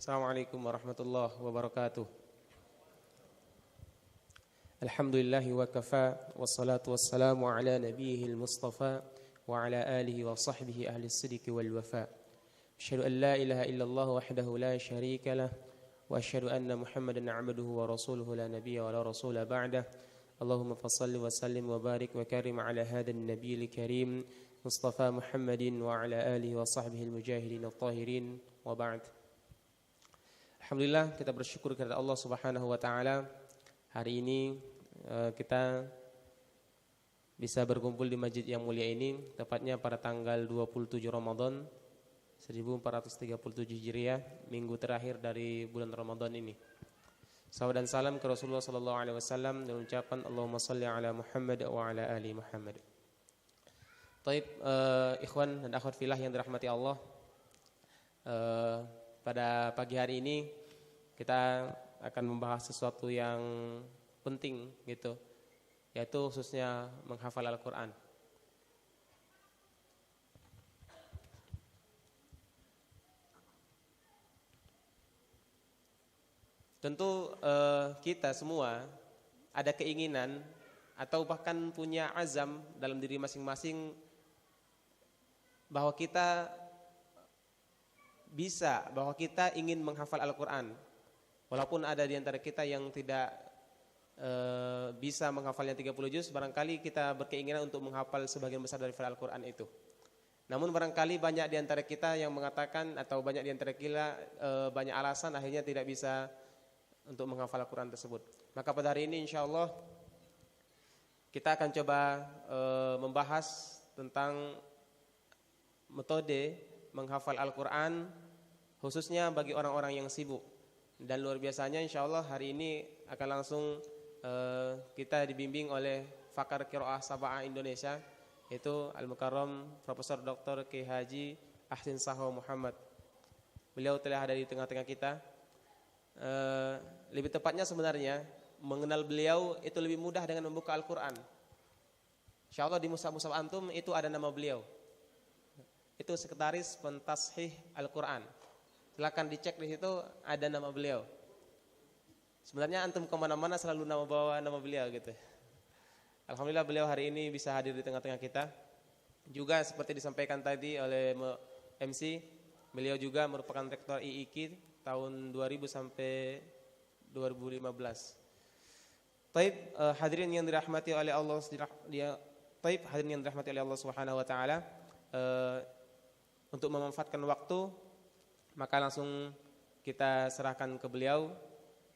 Assalamualaikum warahmatullahi wabarakatuh. Alhamdulillahi wa kafa, wassalatu wassalamu ala nabiyihil mustafa wa ala alihi wa sahbihi ahli sidiki wal wafa. Asyhadu an la ilaha illallah wahdahu la syarika lah wa asyhadu anna Muhammadan abduhu wa rasuluhu la nabiyya wa la rasula ba'dah. Allahumma fassalli wa sallim wa barik wa karim ala hadan nabiyil karim Mustafa Muhammadin wa ala alihi wa sahbihi al-mujahidin at-tahirin wa ba'd. Alhamdulillah, kita bersyukur kepada Allah Subhanahu wa taala. Hari ini kita bisa berkumpul di masjid yang mulia ini, tepatnya pada tanggal 27 Ramadan 1437 Hijriah, minggu terakhir dari bulan Ramadan ini. Salawat dan salam ke Rasulullah sallallahu alaihi wasallam dan ucapan Allahumma shalli ala Muhammad wa ala ali Muhammad. Taib, ikhwan dan akhwat fillah yang dirahmati Allah. Pada pagi hari ini kita akan membahas sesuatu yang penting gitu, yaitu khususnya menghafal Al-Quran. Tentu kita semua ada keinginan atau bahkan punya azam dalam diri masing-masing bahwa kita ingin menghafal Al-Quran. Walaupun ada di antara kita yang tidak bisa menghafalnya 30 juz, barangkali kita berkeinginan untuk menghafal sebagian besar dari Al-Quran itu. Namun barangkali banyak di antara kita yang mengatakan, atau banyak di antara kita banyak alasan akhirnya tidak bisa untuk menghafal Al-Quran tersebut. Maka pada hari ini insyaallah kita akan coba membahas tentang metode menghafal Al-Quran khususnya bagi orang-orang yang sibuk. Dan luar biasanya insyaallah hari ini akan langsung kita dibimbing oleh Fakar Qiraah Sab'ah Indonesia, yaitu Al-Mukarram Profesor Dr. K. Haji Ahsin Saho Muhammad. Beliau telah ada di tengah-tengah kita. Lebih tepatnya sebenarnya mengenal beliau itu lebih mudah dengan membuka Al-Quran. Insyaallah di mushaf-mushaf antum itu ada nama beliau. Itu Sekretaris Pentashih Al-Quran. Silakan dicek di situ, ada nama beliau. Sebenarnya antum kemana-mana selalu bawa nama beliau gitu. Alhamdulillah beliau hari ini bisa hadir di tengah-tengah kita. Juga seperti disampaikan tadi oleh MC, beliau juga merupakan rektor IIQ tahun 2000 sampai 2015. Taib, hadirin yang dirahmati oleh Allah, hadirin yang dirahmati oleh Allah Subhanahu wa taala, untuk memanfaatkan waktu, maka langsung kita serahkan ke beliau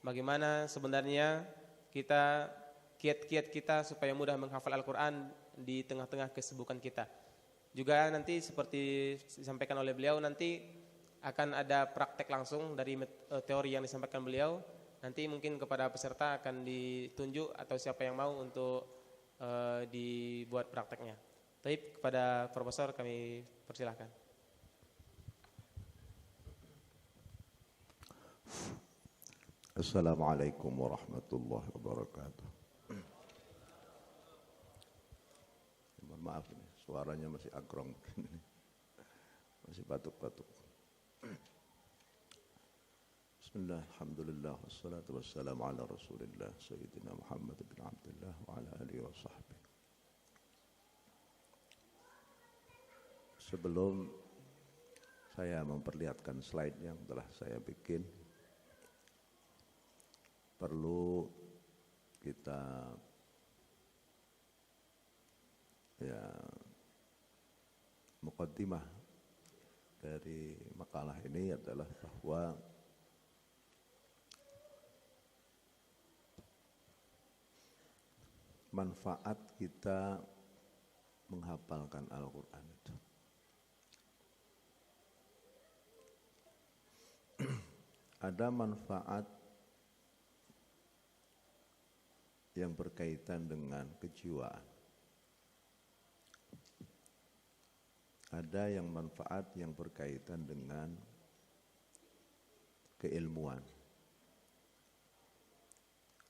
bagaimana sebenarnya kiat-kiat kita supaya mudah menghafal Al-Quran di tengah-tengah kesibukan kita. Juga nanti seperti disampaikan oleh beliau, nanti akan ada praktek langsung dari teori yang disampaikan beliau. Nanti mungkin kepada peserta akan ditunjuk atau siapa yang mau untuk dibuat prakteknya. Baik, kepada Profesor kami persilahkan. Assalamualaikum warahmatullahi wabarakatuh. Mohon maaf ini, suaranya masih agrong. Masih batuk-batuk. Bismillah, alhamdulillah, wassalatu wassalamu ala rasulillah Sayyidina Muhammad bin Abdullah wa ala alihi wa sahbihi. Sebelum saya memperlihatkan slide yang telah saya bikin, perlu kita muqaddimah dari makalah ini adalah bahwa manfaat kita menghafalkan Al-Quran itu. Ada manfaat yang berkaitan dengan kejiwaan. Ada yang manfaat yang berkaitan dengan keilmuan.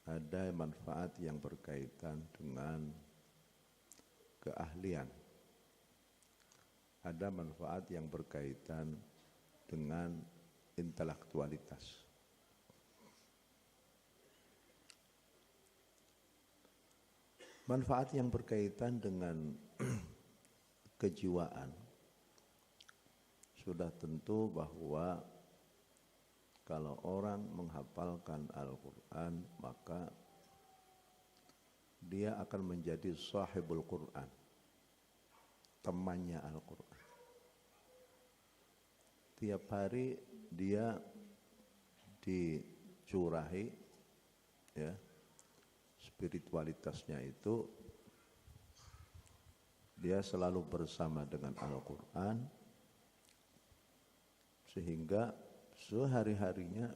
Ada manfaat yang berkaitan dengan keahlian. Ada manfaat yang berkaitan dengan intelektualitas. Manfaat yang berkaitan dengan kejiwaan sudah tentu bahwa kalau orang menghafalkan Al-Quran maka dia akan menjadi sahibul Quran, temannya Al-Quran. Tiap hari dia dicurahi, ya, spiritualitasnya itu dia selalu bersama dengan Al-Quran, sehingga sehari-harinya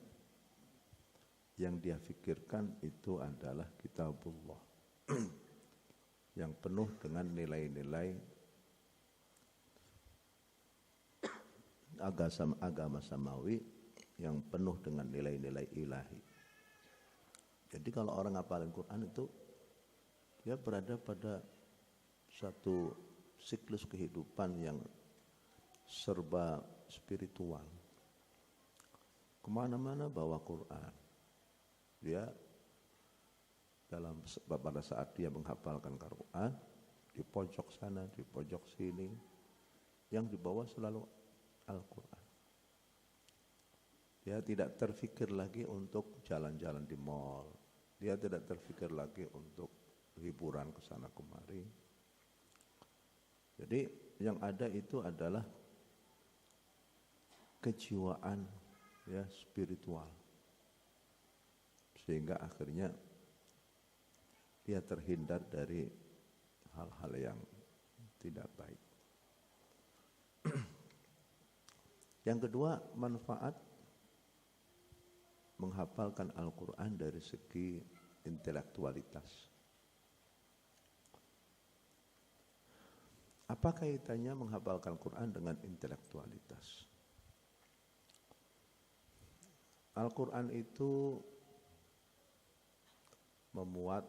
yang dia pikirkan itu adalah kitabullah yang penuh dengan nilai-nilai agama samawi, yang penuh dengan nilai-nilai ilahi. Jadi kalau orang ngapalin Quran itu dia berada pada satu siklus kehidupan yang serba spiritual. Kemana-mana bawa Quran. Dia pada saat dia menghafalkan Quran, di pojok sana, di pojok sini, yang dibawa selalu Al-Quran. Dia tidak terfikir lagi untuk jalan-jalan di mall. Dia tidak terfikir lagi untuk hiburan ke sana kemari. Jadi yang ada itu adalah kejiwaan, ya, spiritual. Sehingga akhirnya dia terhindar dari hal-hal yang tidak baik. Yang kedua, manfaat menghafalkan Al-Quran dari segi intelektualitas. Apa kaitannya menghafalkan Quran dengan intelektualitas? Al-Quran itu memuat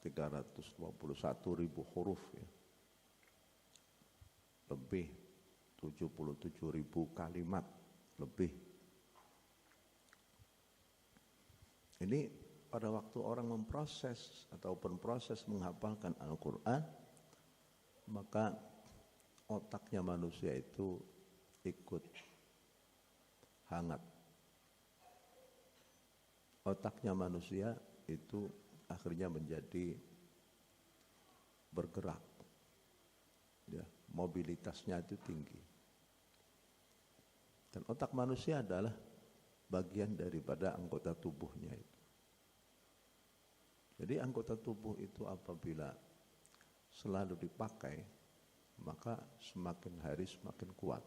321.000 huruf, ya. Lebih 77.000 kalimat lebih. Ini pada waktu orang memproses ataupun proses menghafalkan Al-Quran, maka otaknya manusia itu ikut hangat. Otaknya manusia itu akhirnya menjadi bergerak, ya, mobilitasnya itu tinggi. Dan otak manusia adalah bagian daripada anggota tubuhnya itu. Jadi anggota tubuh itu apabila selalu dipakai, maka semakin hari semakin kuat.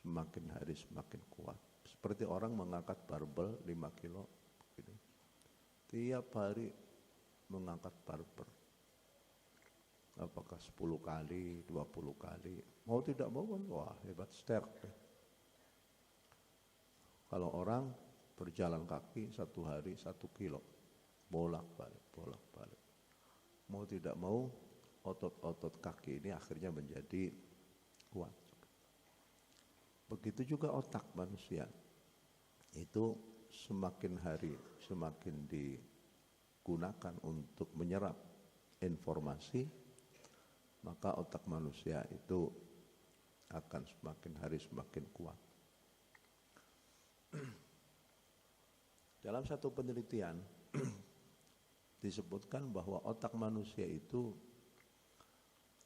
Semakin hari semakin kuat. Seperti orang mengangkat barbel 5 kilo. Gitu. Tiap hari mengangkat barbel. Apakah 10 kali, 20 kali. Mau tidak mau kan, wah hebat, sterk. Kalau orang berjalan kaki 1 hari 1 kilo. Bolak-balik, bolak-balik. Mau tidak mau, otot-otot kaki ini akhirnya menjadi kuat. Begitu juga otak manusia. Itu semakin hari semakin digunakan untuk menyerap informasi, maka otak manusia itu akan semakin hari semakin kuat. Dalam satu penelitian disebutkan bahwa otak manusia itu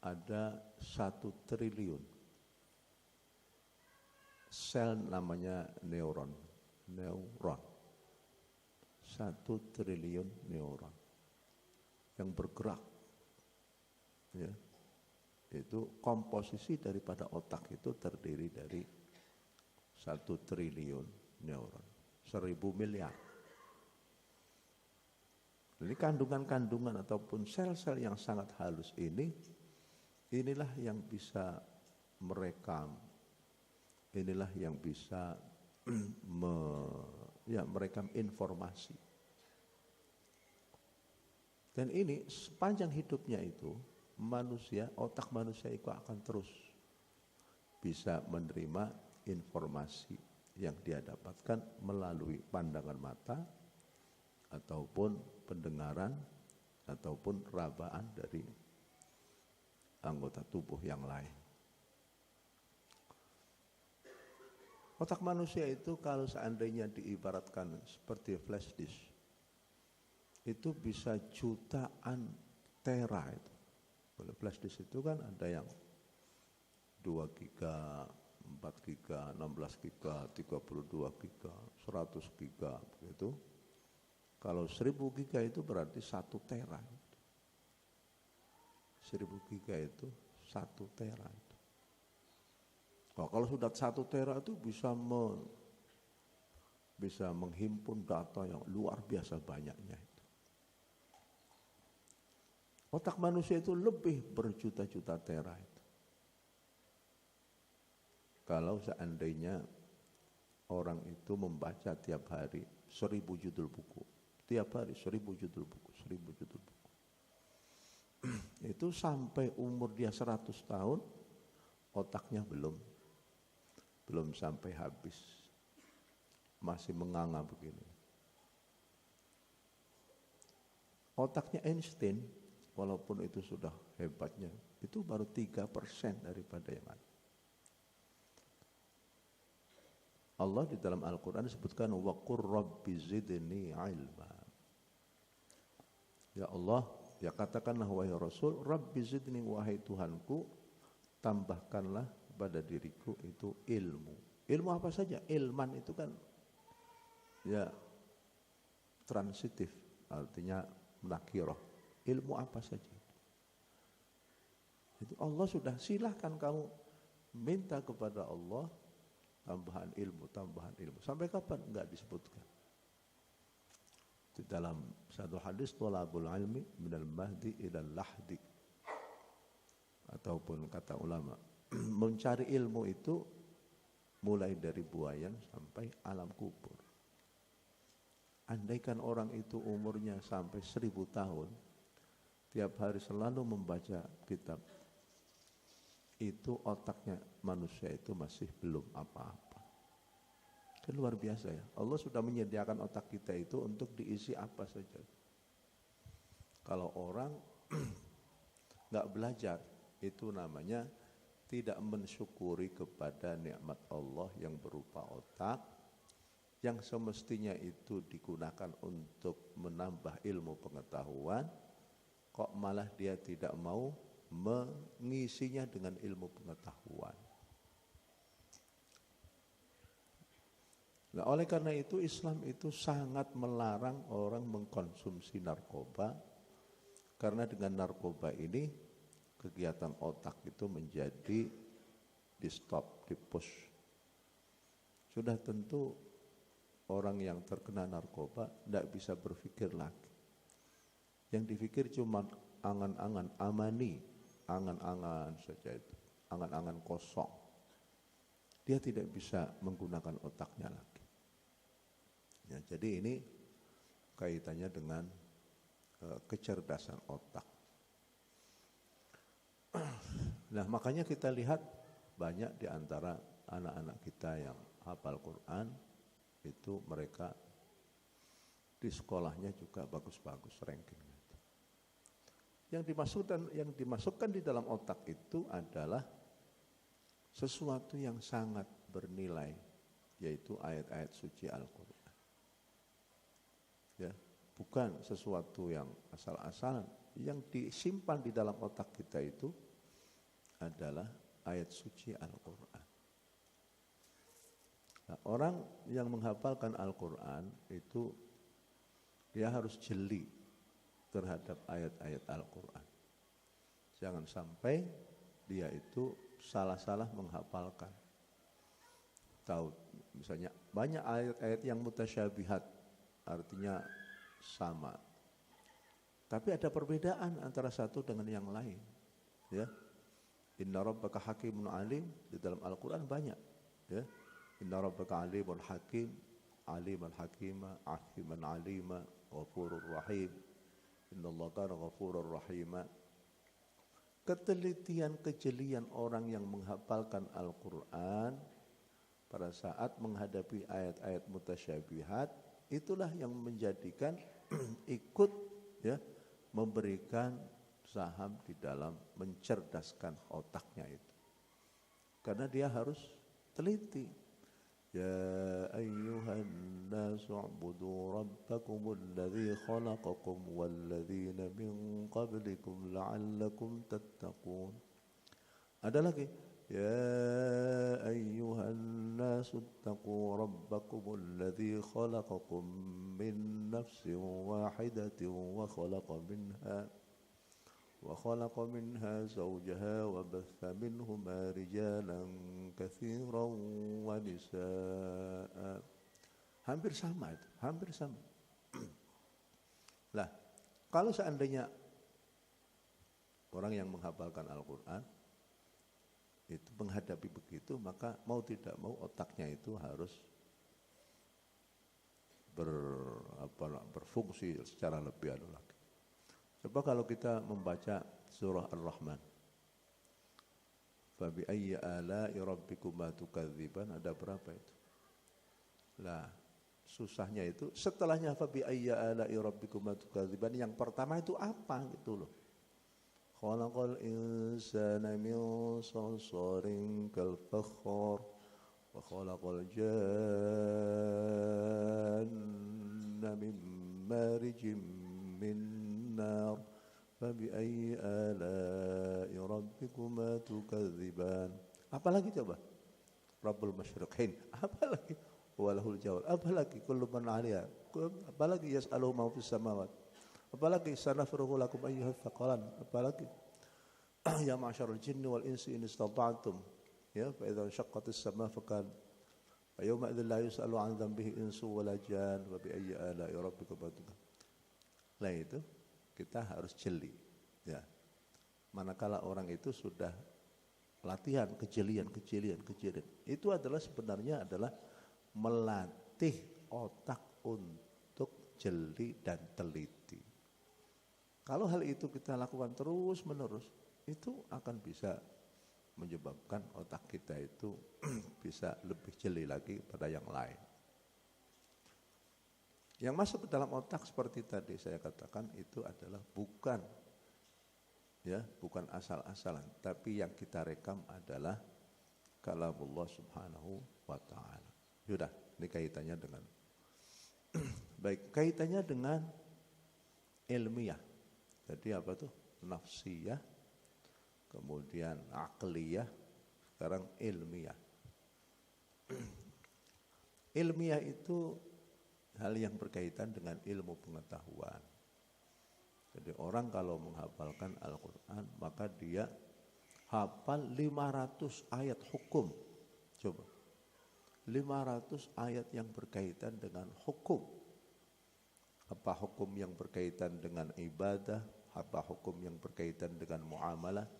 ada 1 triliun sel, namanya neuron. 1 triliun neuron yang bergerak, ya. Itu komposisi daripada otak itu terdiri dari 1 triliun neuron, 1000 miliar. Jadi kandungan-kandungan ataupun sel-sel yang sangat halus inilah yang bisa merekam, inilah yang bisa merekam informasi. Dan ini sepanjang hidupnya itu otak manusia itu akan terus bisa menerima informasi yang dia dapatkan melalui pandangan mata ataupun pendengaran ataupun rabaan dari anggota tubuh yang lain. Otak manusia itu kalau seandainya diibaratkan seperti flash disk, itu bisa jutaan tera itu. Kalau flash disk itu kan ada yang 2 giga, 4 giga, 16 giga, 32 giga, 100 giga begitu. Kalau 1000 giga itu berarti 1 tera. 1000 giga itu 1 tera. Nah, kalau sudah 1 tera itu bisa menghimpun data yang luar biasa banyaknya itu. Otak manusia itu lebih berjuta-juta tera itu. Kalau seandainya orang itu membaca tiap hari 1000 judul buku, tiap hari 1000 judul buku, 1000 judul buku. Itu sampai umur dia 100 tahun, otaknya belum sampai habis, masih menganga begini. Otaknya Einstein, walaupun itu sudah hebatnya, itu baru 3% daripada yang ada. Allah di dalam Al-Quran disebutkan wa qur rabbi zidni ilma. Ya Allah, ya katakanlah wahai Rasul, Rabbi zidni, wahai Tuhanku, tambahkanlah pada diriku itu ilmu. Ilmu apa saja? Ilman itu kan ya transitif, artinya nakirah. Ilmu apa saja? Itu Allah sudah, silahkan kamu minta kepada Allah tambahan ilmu. Sampai kapan? Enggak disebutkan. Di dalam satu hadis, thalabul ilmi minal mahdi ilal lahdi. Ataupun kata ulama, mencari ilmu itu mulai dari buayan sampai alam kubur. Andaikan orang itu umurnya sampai 1000 tahun, tiap hari selalu membaca kitab, itu otaknya manusia itu masih belum apa-apa. Itu luar biasa ya. Allah sudah menyediakan otak kita itu untuk diisi apa saja. Kalau orang nggak belajar, itu namanya tidak mensyukuri kepada nikmat Allah yang berupa otak, yang semestinya itu digunakan untuk menambah ilmu pengetahuan, kok malah dia tidak mau mengisinya dengan ilmu pengetahuan. Nah, oleh karena itu Islam itu sangat melarang orang mengkonsumsi narkoba, karena dengan narkoba ini kegiatan otak itu menjadi di stop, di push. Sudah tentu orang yang terkena narkoba tidak bisa berpikir lagi. Yang dipikir cuma angan-angan, amani, angan-angan saja itu, angan-angan kosong. Dia tidak bisa menggunakan otaknya lagi. Ya, jadi ini kaitannya dengan kecerdasan otak. Nah, makanya kita lihat banyak di antara anak-anak kita yang hafal Quran, itu mereka di sekolahnya juga bagus-bagus rankingnya. Yang dimasukkan di dalam otak itu adalah sesuatu yang sangat bernilai, yaitu ayat-ayat suci Al-Quran. Ya, bukan sesuatu yang asal-asalan. Yang disimpan di dalam otak kita itu adalah ayat suci Al-Quran. Nah, orang yang menghafalkan Al-Quran itu dia harus jeli terhadap ayat-ayat Al-Quran. Jangan sampai dia itu salah-salah menghafalkan. Tahu, misalnya banyak ayat-ayat yang mutasyabihat, artinya sama. Tapi ada perbedaan antara satu dengan yang lain. Ya. Inna rabbaka hakimun alim, di dalam Al-Quran banyak. Ya. Inna rabbaka alimun hakim, aliman hakima, hakiman alima, ghafurur rahim. Inna Allah kana ghafurur rahima. Ketelitian, kejelian orang yang menghafalkan Al-Quran pada saat menghadapi ayat-ayat mutasyabihat, itulah yang menjadikan ikut ya memberikan saham di dalam mencerdaskan otaknya itu. Karena dia harus teliti. Ya ayyuhan nasu u'budu rabbakumul ladzi khalaqakum wal ladzina min qablikum la'allakum tattaqun. Ada lagi. Ya ayyuhan nasu ittaqu rabbakumul ladzi khalaqakum min nafsin wahidatin وخلق منها زوجها وبث منهما رجالا كثيرا ونساء. Hampir sama itu, hampir sama. Lah, kalau seandainya orang yang menghafalkan Al-Quran itu menghadapi begitu, maka mau tidak mau otaknya itu harus berfungsi secara lebih anu lagi. Coba kalau kita membaca surah Ar-Rahman. Fa bi ayyi ala'i rabbikuma tukadziban, ada berapa itu? Lah, susahnya itu setelahnya fa bi ayyi ala'i rabbikuma tukadziban, yang pertama itu apa gitu loh. Khalaqal insana min salsalin kal fakhar wa khalaqal janna min marijin min النار فبأي آلاء ربكما تكذبان. Apalagi coba? Rabbul Masyriqain. Apalagi? Walahul Jawab. Apalagi? Kullu man 'alaiha. Apalagi? Yas'aluhu ma fis samawat. Apalagi? Sanafrugu lakum ayyuhal thaqalan. Apalagi? Ya ma'syarul jinni wal insi in istata'tum. Ya, fa idza shaqqatis sama fakan. Fa yawma idzin la yus'alu 'an dhanbihi insu wala jan. Wa bi ayyi ala'i rabbikuma tukadziban. Nah itu kita harus jeli, ya. Manakala orang itu sudah latihan kejelian, itu adalah sebenarnya adalah melatih otak untuk jeli dan teliti. Kalau hal itu kita lakukan terus menerus, itu akan bisa menyebabkan otak kita itu bisa lebih jeli lagi pada yang lain. Yang masuk ke dalam otak seperti tadi saya katakan itu adalah bukan asal-asalan, tapi yang kita rekam adalah kalamullah subhanahu wa ta'ala. Sudah, ini kaitannya dengan baik, kaitannya dengan ilmiah. Jadi apa tuh? Nafsiyah, kemudian akliyah, sekarang ilmiah. Ilmiah itu hal yang berkaitan dengan ilmu pengetahuan. Jadi orang kalau menghafalkan Al-Quran, maka dia hafal 500 ayat hukum. Coba, 500 ayat yang berkaitan dengan hukum. Apa hukum yang berkaitan dengan ibadah, apa hukum yang berkaitan dengan muamalah,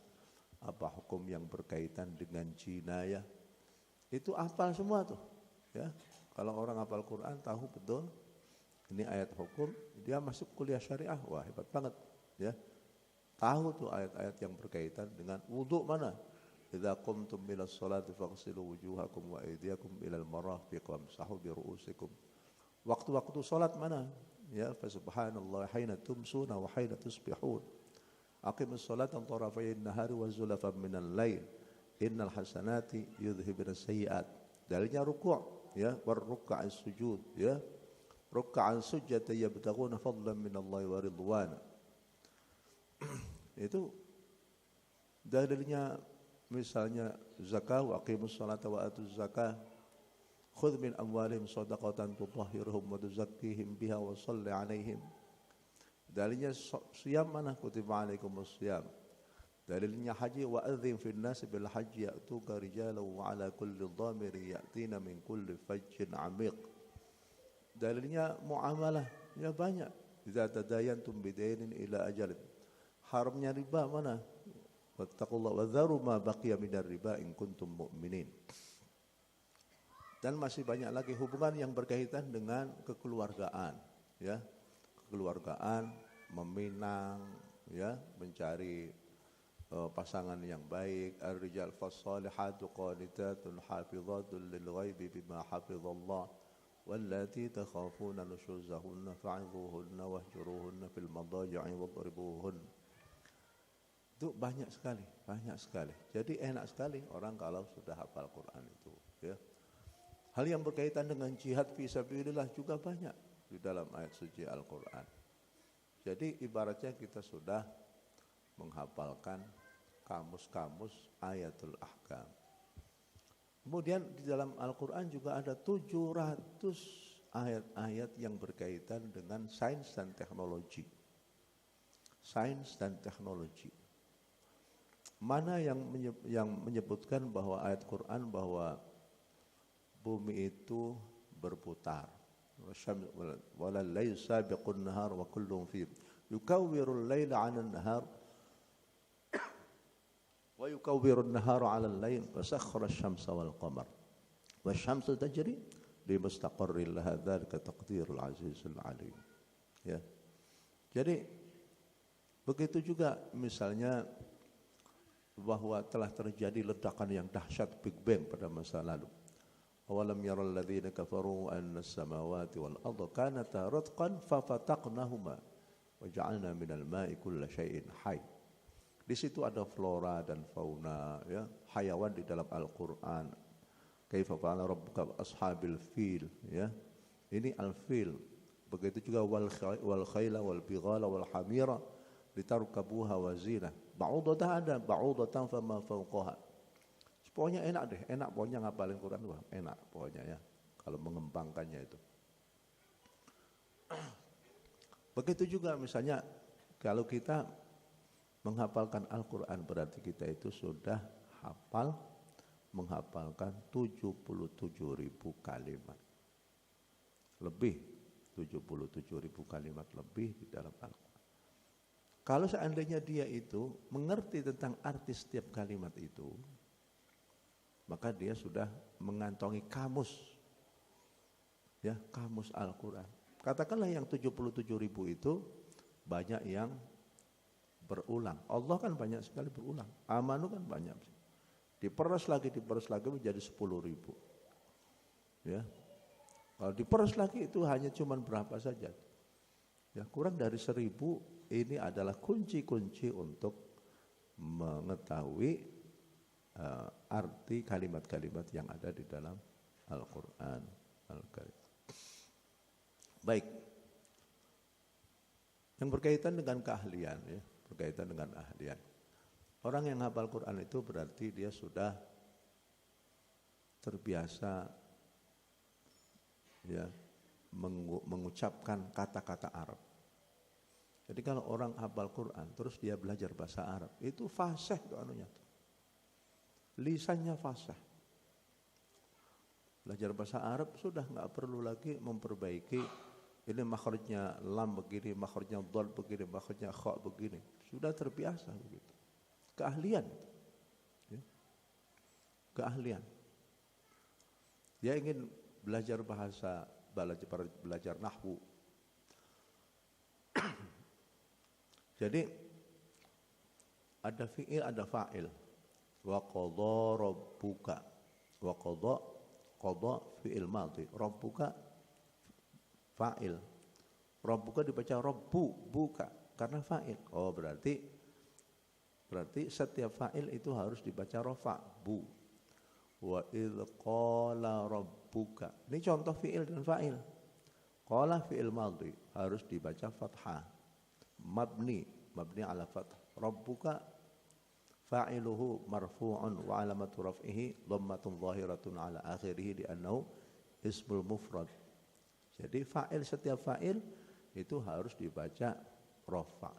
apa hukum yang berkaitan dengan jinayah. Itu hafal semua tuh, ya. Kalau orang hafal Quran tahu betul ini ayat hukum, dia masuk kuliah syariah, wah hebat banget, ya. Tahu tuh ayat-ayat yang berkaitan dengan wudu mana. Idza qumtum minas sholati faghsilu wujuhakum wa aydiyakum ilal marafiq wamsahu bi ru'usikum. Waktu-waktu salat mana? Ya, fa subhanallah hina tumsuna wa hina tusbihun. Aqimus sholata tarafayn nahari wa zulafan minal lail. Innal hasanati yudhibinas sayyi'at. Dalilnya ruku'. Ya, warruk'an sujud, ya. Ruk'an sujud yabtaghuna fadlan minallahi wa ridwana. Itu dalilnya misalnya zakah, wa aqimus salata wa atuz zakah. Khudh min amwalihim shadaqatan tutahhiruhum wa tuzakkihim biha wa shalli 'alaihim. Dalilnya siyam mana? Kutiba 'alaikumus siyam. Dalilnya haji, wa adzim fil nas bil haji ya'tuka rijalan wa ala kulli dhamiri ya'tina min kulli fajjin 'amiq. Dalilnya muamalah, ya banyak. Idza tadayantum bidainin ila ajalin. Haramnya riba mana? Wattaqullaha wa dharu ma baqiya minar riba in kuntum mu'minin. Dan masih banyak lagi hubungan yang berkaitan dengan kekeluargaan, ya. Kekeluargaan, meminang, ya, mencari pasangan yang baik. Ar-rijal fas-salihatu qanitatun hafizatun lil ghaibi bima hafizallah wallati takhafuna nushuzahunna fa'idhuhunna wahjuruhunna fil madaji'i wadribuhun. Itu banyak sekali. Jadi enak sekali orang kalau sudah hafal Quran itu, ya. Hal yang berkaitan dengan jihad fi sabilillah juga banyak di dalam ayat suci Al-Quran. Jadi ibaratnya kita sudah menghafalkan kamus-kamus ayatul ahkam. Kemudian di dalam Al-Quran juga ada 700 ayat-ayat yang berkaitan dengan sains dan teknologi. Sains dan teknologi. Mana yang menyebutkan bahwa ayat Quran bahwa bumi itu berputar. Wala layl sabiqun nahar wa kullun fi yukawwirul layla 'alan nahar wa yukawwirun nahara 'alal layl fasakhkhara asy-syamsa wal qamar wasy-syamsu tajri li mustaqarrin laha dzalika taqdirul 'azizul 'alim. Ya. Jadi begitu juga misalnya bahwa telah terjadi ledakan yang dahsyat Big Bang pada masa lalu. Awalam yaral ladzina kafaru anna as-samawati wal arda kanata ratqan fafataqnahuma wa ja'alna minal ma'i kulla syai'in hayy. Di situ ada flora dan fauna, ya, hayawan di dalam Al-Qur'an. Kaifa fa'ala rabbuka ashabil fil, ya. Ini al-fil. Begitu juga wal khayla wal bighala wal hamira litarkabuha wa zinah. Ba'udatan ada, ba'udatan fama fawqaha. Pokoknya enak deh, enak pokoknya ngapalin Quran, wah, enak pokoknya, ya, kalau mengembangkannya itu. Begitu juga misalnya kalau kita menghafalkan Al-Quran berarti kita itu sudah menghafalkan 77.000 kalimat. Lebih 77.000 kalimat lebih di dalam Al-Quran. Kalau seandainya dia itu mengerti tentang arti setiap kalimat itu, maka dia sudah mengantongi kamus, ya, kamus Al-Quran. Katakanlah yang 77.000 itu banyak yang berulang. Allah kan banyak sekali berulang. Amanu kan banyak. Diperas lagi menjadi 10.000. Ya. Kalau diperas lagi itu hanya cuman berapa saja. Ya, kurang dari 1.000. Ini adalah kunci-kunci untuk mengetahui arti kalimat-kalimat yang ada di dalam Al-Quran Al-Karim. Baik. Yang berkaitan dengan keahlian, ya, berkaitan dengan ahlian. Orang yang hafal Quran itu berarti dia sudah terbiasa, ya, mengucapkan kata-kata Arab. Jadi kalau orang hafal Quran terus dia belajar bahasa Arab, itu fasih tuh anunya tuh. Lisannya fasih. Belajar bahasa Arab sudah nggak perlu lagi memperbaiki ini makhrajnya lam begini, makhrajnya dhal begini, makhrajnya kha begini. Sudah terbiasa begitu. Keahlian. Ya. Keahlian. Dia ingin belajar bahasa, belajar nahwu. Jadi ada fi'il, ada fa'il. Wa qadha rabbuka. Wa qadha fi'il madhi. Rabbuka fa'il. Rabbuka dibaca rabbu, buka karena fa'il. Oh, berarti setiap fa'il itu harus dibaca rafa, bu. Wa idz qala rabbuka. Ini contoh fi'il dan fa'il. Qala fi'il madhi harus dibaca fathah. Mabni ala fathah. Rabbuka fa'iluhu marfu'un wa alamatu raf'ihi dhammatun zahiratun ala akhirih li'annahu ismul mufrad. Jadi fa'il, setiap fa'il itu harus dibaca rafa.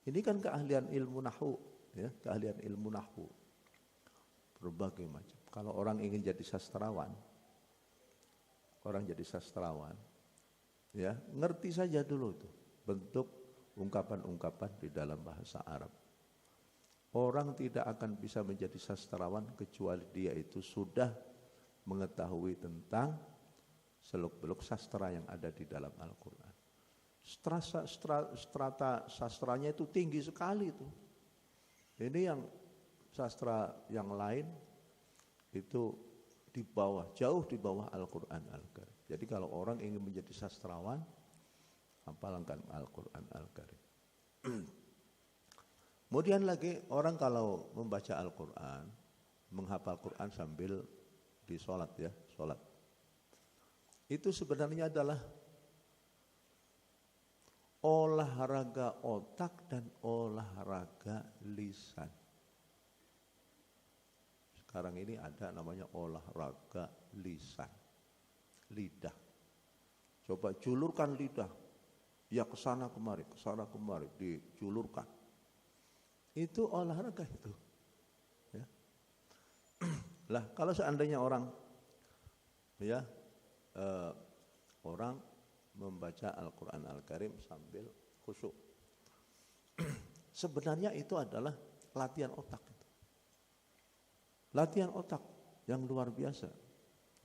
Ini kan keahlian ilmu nahwu, ya, keahlian ilmu nahwu. Berbagai macam. Kalau orang ingin jadi sastrawan, ya, ngerti saja dulu itu bentuk ungkapan-ungkapan di dalam bahasa Arab. Orang tidak akan bisa menjadi sastrawan kecuali dia itu sudah mengetahui tentang seluk-beluk sastra yang ada di dalam Al-Quran. Strata sastranya itu tinggi sekali itu. Ini yang sastra yang lain itu di bawah, jauh di bawah Al-Quran Al-Karim. Jadi kalau orang ingin menjadi sastrawan, hafalkan Al-Quran Al-Karim. Kemudian lagi orang kalau membaca Al-Quran, menghafal Quran sambil di sholat ya, sholat. Itu sebenarnya adalah olahraga otak dan olahraga lisan. Sekarang ini ada namanya olahraga lisan, lidah. Coba julurkan lidah, ya kesana kemari, dijulurkan. Itu olahraga itu. Ya. Lah kalau seandainya orang, ya orang membaca Al-Quran Al-Karim sambil khusyuk, sebenarnya itu adalah latihan otak. Latihan otak yang luar biasa.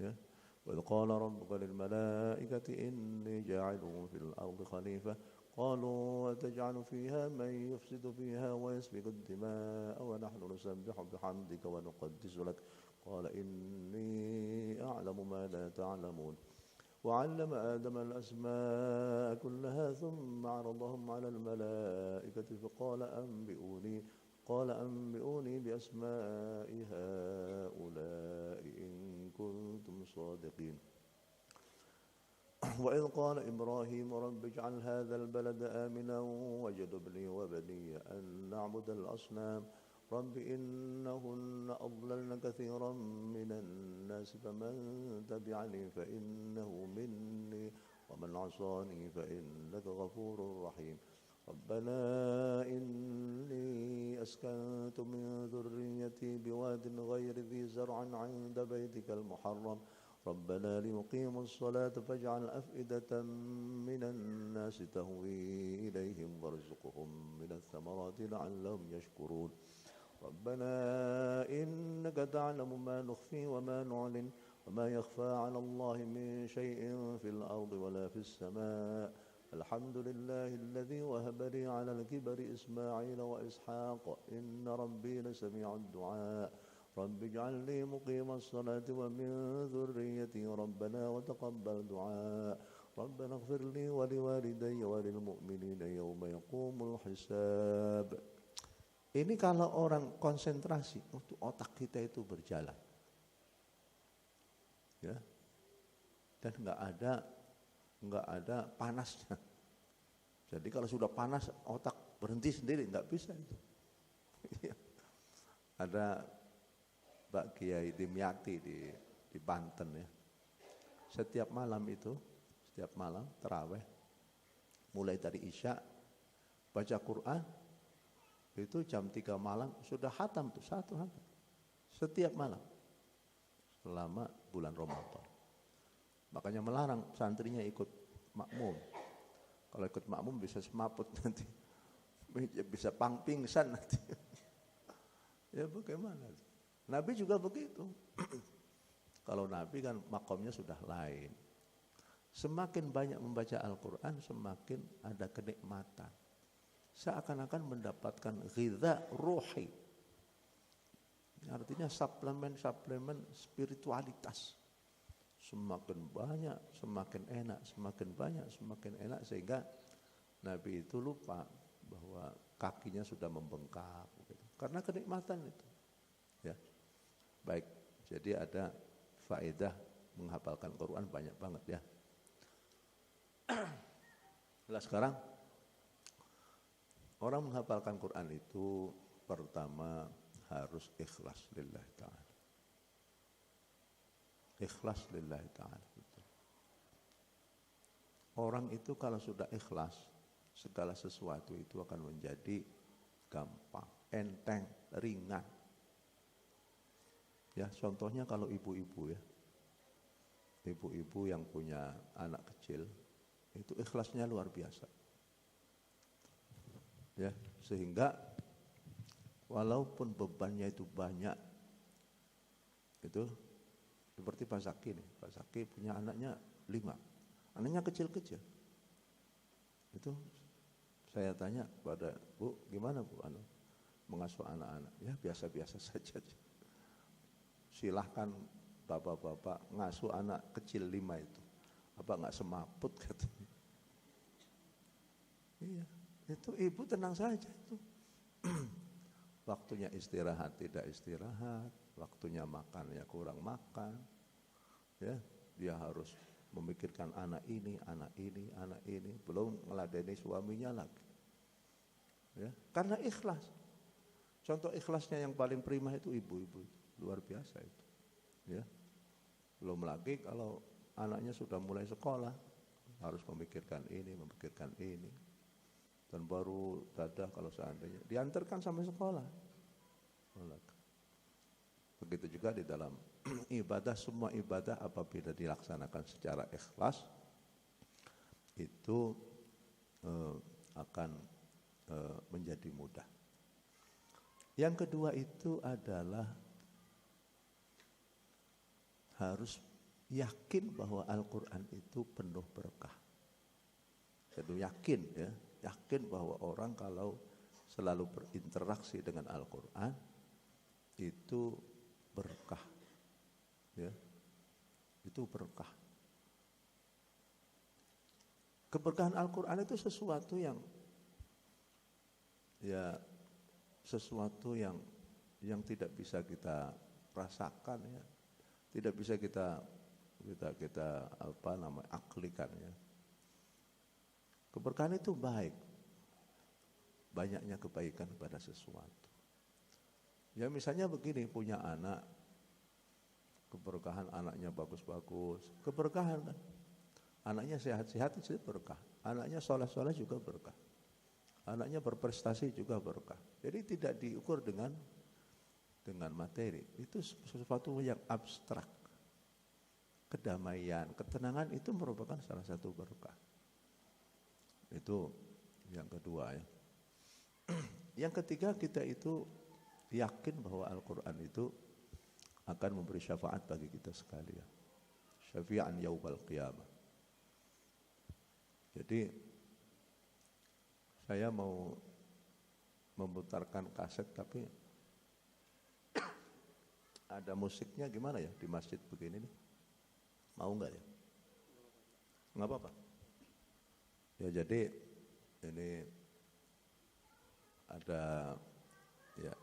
Ya. Wa qala rabbuka lil malaikati inni ja'ilun fil ardi khalifah qalu ataj'alu fiha man yufsidu fiha wa yasfiku ad-dima'a wa nahnu nusabbihu bihamdika wa nuqaddisu lak qala inni a'lamu ma la ta'lamun وعلم آدم الأسماء كلها ثم عرضهم على الملائكة قال أنبئوني بأسماء هؤلاء إن كنتم صادقين وإذ قال إبراهيم رب اجعل هذا البلد آمنا واجنبني وبني أن نعبد الأصنام رب إنهن أضللن كثيرا من الناس فمن تبعني فإنه مني ومن عصاني فإنك غفور رحيم ربنا إني أسكنت من ذريتي بواد غير ذي زرع عند بيتك المحرم ربنا ليقيموا الصلاة فاجعل أفئدة من الناس تهوي إليهم وارزقهم من الثمرات لعلهم يشكرون ربنا إنك تعلم ما نخفي وما نعلن وما يخفى على الله من شيء في الأرض ولا في السماء الحمد لله الذي وهب لي على الكبر إسماعيل وإسحاق إن ربي لسميع الدعاء رب اجعلني مقيم الصلاة ومن ذريتي ربنا وتقبل دعاء ربنا اغفر لي ولوالدي وللمؤمنين يوم يقوم الحساب. Ini kalau orang konsentrasi, untuk otak kita itu berjalan, ya, dan nggak ada panasnya. Jadi kalau sudah panas otak berhenti sendiri, nggak bisa itu. Ada Pak Kiai Dimyati di Banten ya. Setiap malam taraweh, mulai dari Isya baca Quran. Itu jam 3 malam sudah khatam tuh, satu khatam. Setiap malam. Selama bulan Ramadan. Makanya melarang santrinya ikut makmum. Kalau ikut makmum bisa semaput nanti. Bisa pingsan nanti. Ya bagaimana? Nabi juga begitu. Kalau Nabi kan makomnya sudah lain. Semakin banyak membaca Al-Quran, semakin ada kenikmatan. Seakan-akan mendapatkan ghidha ruhi. Artinya suplemen spiritualitas. Semakin banyak, semakin enak, semakin banyak, semakin enak. Sehingga Nabi itu lupa bahwa kakinya sudah membengkak. Gitu. Karena kenikmatan itu. Ya. Baik, jadi ada faedah menghafalkan Quran banyak banget ya. Nah sekarang orang menghafalkan Quran itu pertama harus ikhlas lillahi ta'ala. Ikhlas lillahi ta'ala. Orang itu kalau sudah ikhlas, segala sesuatu itu akan menjadi gampang, enteng, ringan. Ya, contohnya kalau ibu-ibu ya. Ibu-ibu yang punya anak kecil, itu ikhlasnya luar biasa. Ya, sehingga walaupun bebannya itu banyak, itu seperti Pak Zaki nih. Pak Zaki punya anaknya 5, anaknya kecil-kecil. Itu saya tanya pada Bu, gimana Bu? mengasuh anak-anak? Ya biasa-biasa saja. Silahkan bapak-bapak ngasuh anak kecil 5 itu. Apa nggak semaput katanya. Iya, itu ibu tenang saja itu. Waktunya istirahat tidak istirahat, waktunya makan ya kurang makan. Ya, dia harus memikirkan anak ini, belum meladeni suaminya lagi. Ya, karena ikhlas. Contoh ikhlasnya yang paling prima itu ibu-ibu, luar biasa itu. Ya, belum lagi kalau anaknya sudah mulai sekolah, harus memikirkan ini, dan baru dadah kalau seandainya diantarkan sampai sekolah. Begitu juga di dalam ibadah, semua ibadah apabila dilaksanakan secara ikhlas itu akan menjadi mudah. Yang kedua itu adalah harus yakin bahwa Al-Quran itu penuh berkah. Jadi yakin bahwa orang kalau selalu berinteraksi dengan Al-Quran itu berkah. Ya, itu berkah. Keberkahan Al-Quran itu sesuatu yang tidak bisa kita rasakan, ya, tidak bisa kita aklikan, ya. Keberkahan itu baik, banyaknya kebaikan pada sesuatu. Ya misalnya begini, punya anak, keberkahan anaknya bagus-bagus, keberkahan kan. Anaknya sehat-sehat itu berkah, anaknya soleh-soleh juga berkah, anaknya berprestasi juga berkah. Jadi tidak diukur dengan materi, itu sesuatu yang abstrak. Kedamaian, ketenangan itu merupakan salah satu berkah. Itu yang kedua, ya. Yang ketiga, kita itu yakin bahwa Al-Quran itu akan memberi syafaat bagi kita sekalian. Syafi'an yaumil qiyamah. Jadi saya mau memutarkan kaset tapi ada musiknya, gimana ya di masjid begini nih? Mau enggak ya? Enggak apa-apa. Ya jadi ini ada, ya,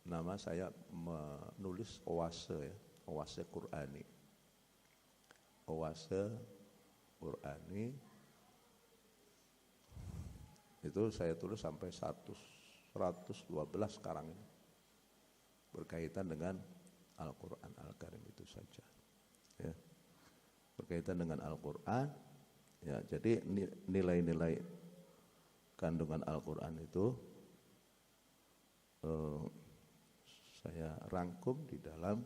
nama saya menulis oase, ya, oase Qur'ani. Oase Qur'ani itu saya tulis sampai 112 sekarang ini, berkaitan dengan Al-Quran Al-Karim itu saja, ya. Berkaitan dengan Al-Quran, ya. Jadi nilai-nilai kandungan Al-Quran itu saya rangkum di dalam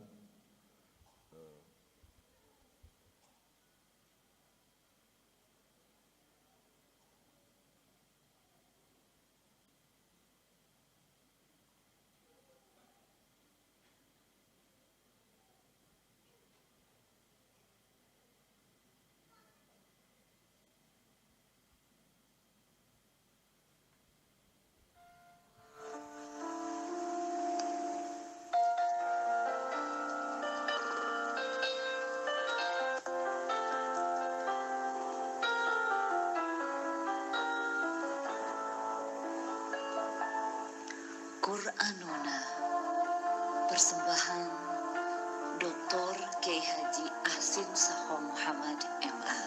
Qur'anuna, persembahan Dr. Kiai Haji Ahsin Saho Muhammad MA.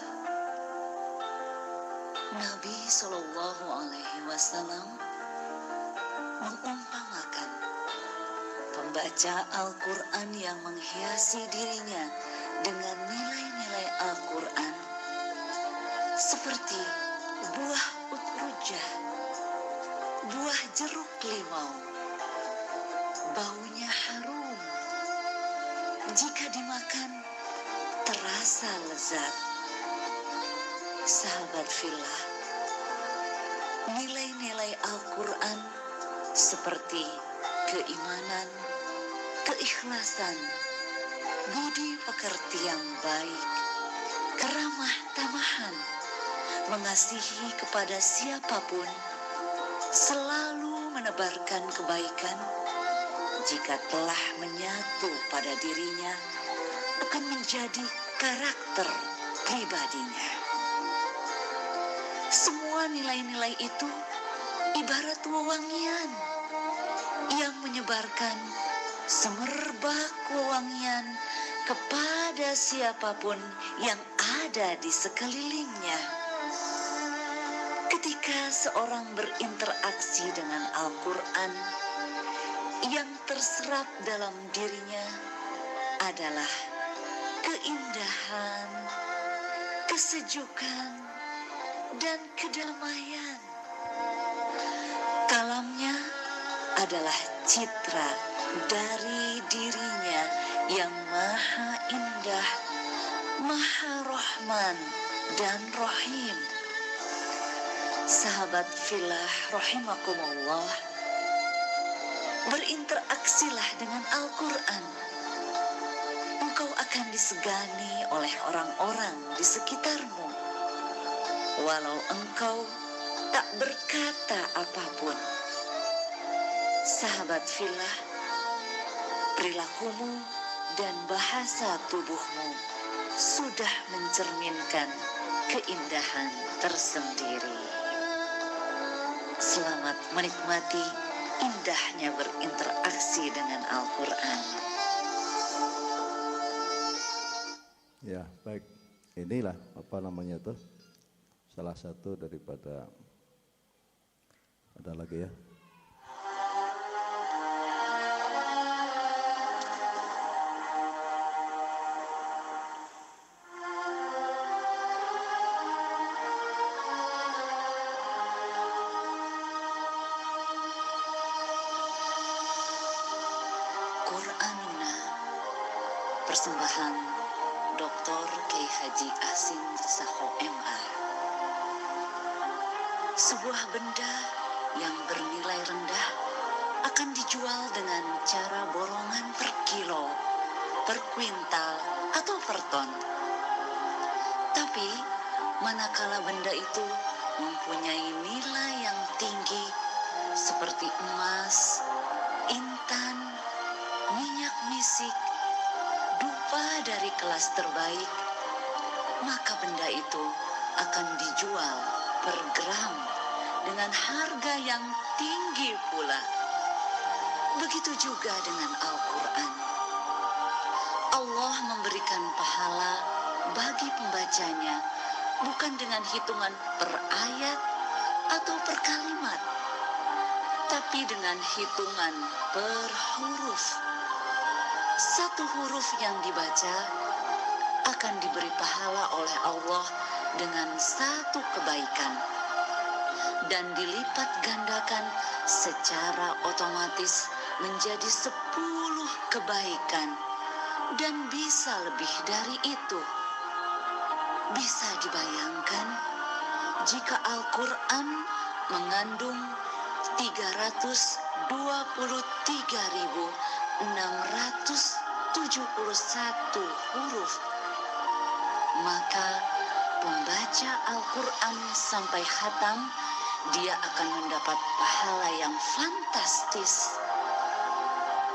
Nabi Shallallahu Alaihi Wasallam mengumpamakan pembaca Al-Quran yang menghiasi dirinya dengan nilai-nilai Al-Quran seperti buah utrujah, buah jeruk limau. Baunya harum, jika dimakan terasa lezat. Sahabat fillah, nilai-nilai Al-Quran seperti keimanan, keikhlasan, budi pekerti yang baik, keramah tamahan, mengasihi kepada siapapun, selalu menebarkan kebaikan, jika telah menyatu pada dirinya, akan menjadi karakter pribadinya. Semua nilai-nilai itu ibarat wewangian yang menyebarkan semerbak wewangian kepada siapapun yang ada di sekelilingnya. Ketika seorang berinteraksi dengan Al-Quran, yang terserap dalam dirinya adalah keindahan, kesejukan, dan kedamaian. Kalamnya adalah citra dari dirinya yang maha indah, maha rahman dan rahim. Sahabat fillah rahimakumullah, berinteraksilah dengan Al-Quran. Engkau akan disegani oleh orang-orang di sekitarmu, walau engkau tak berkata apapun. Sahabat fillah, perilakumu dan bahasa tubuhmu sudah mencerminkan keindahan tersendiri. Selamat menikmati indahnya berinteraksi dengan Al-Quran. Ya, baik. Inilah apa namanya tuh salah satu daripada, ada lagi ya. Quranuna, persembahan Dr. Kiai Haji Ahsin Sakho MA. Sebuah benda yang bernilai rendah akan dijual dengan cara borongan per kilo, per kuintal, atau per ton. Tapi manakala benda itu mempunyai nilai yang tinggi seperti emas, intan, minyak misik, dupa dari kelas terbaik, maka benda itu akan dijual per gram dengan harga yang tinggi pula. Begitu juga dengan Al-Quran. Allah memberikan pahala bagi pembacanya bukan dengan hitungan per ayat atau per kalimat, tapi dengan hitungan per huruf. Satu huruf yang dibaca akan diberi pahala oleh Allah dengan satu kebaikan dan dilipat gandakan secara otomatis menjadi 10 kebaikan dan bisa lebih dari itu. Bisa dibayangkan jika Al-Quran mengandung 323.671 huruf, maka pembaca Al-Quran sampai khatam dia akan mendapat pahala yang fantastis.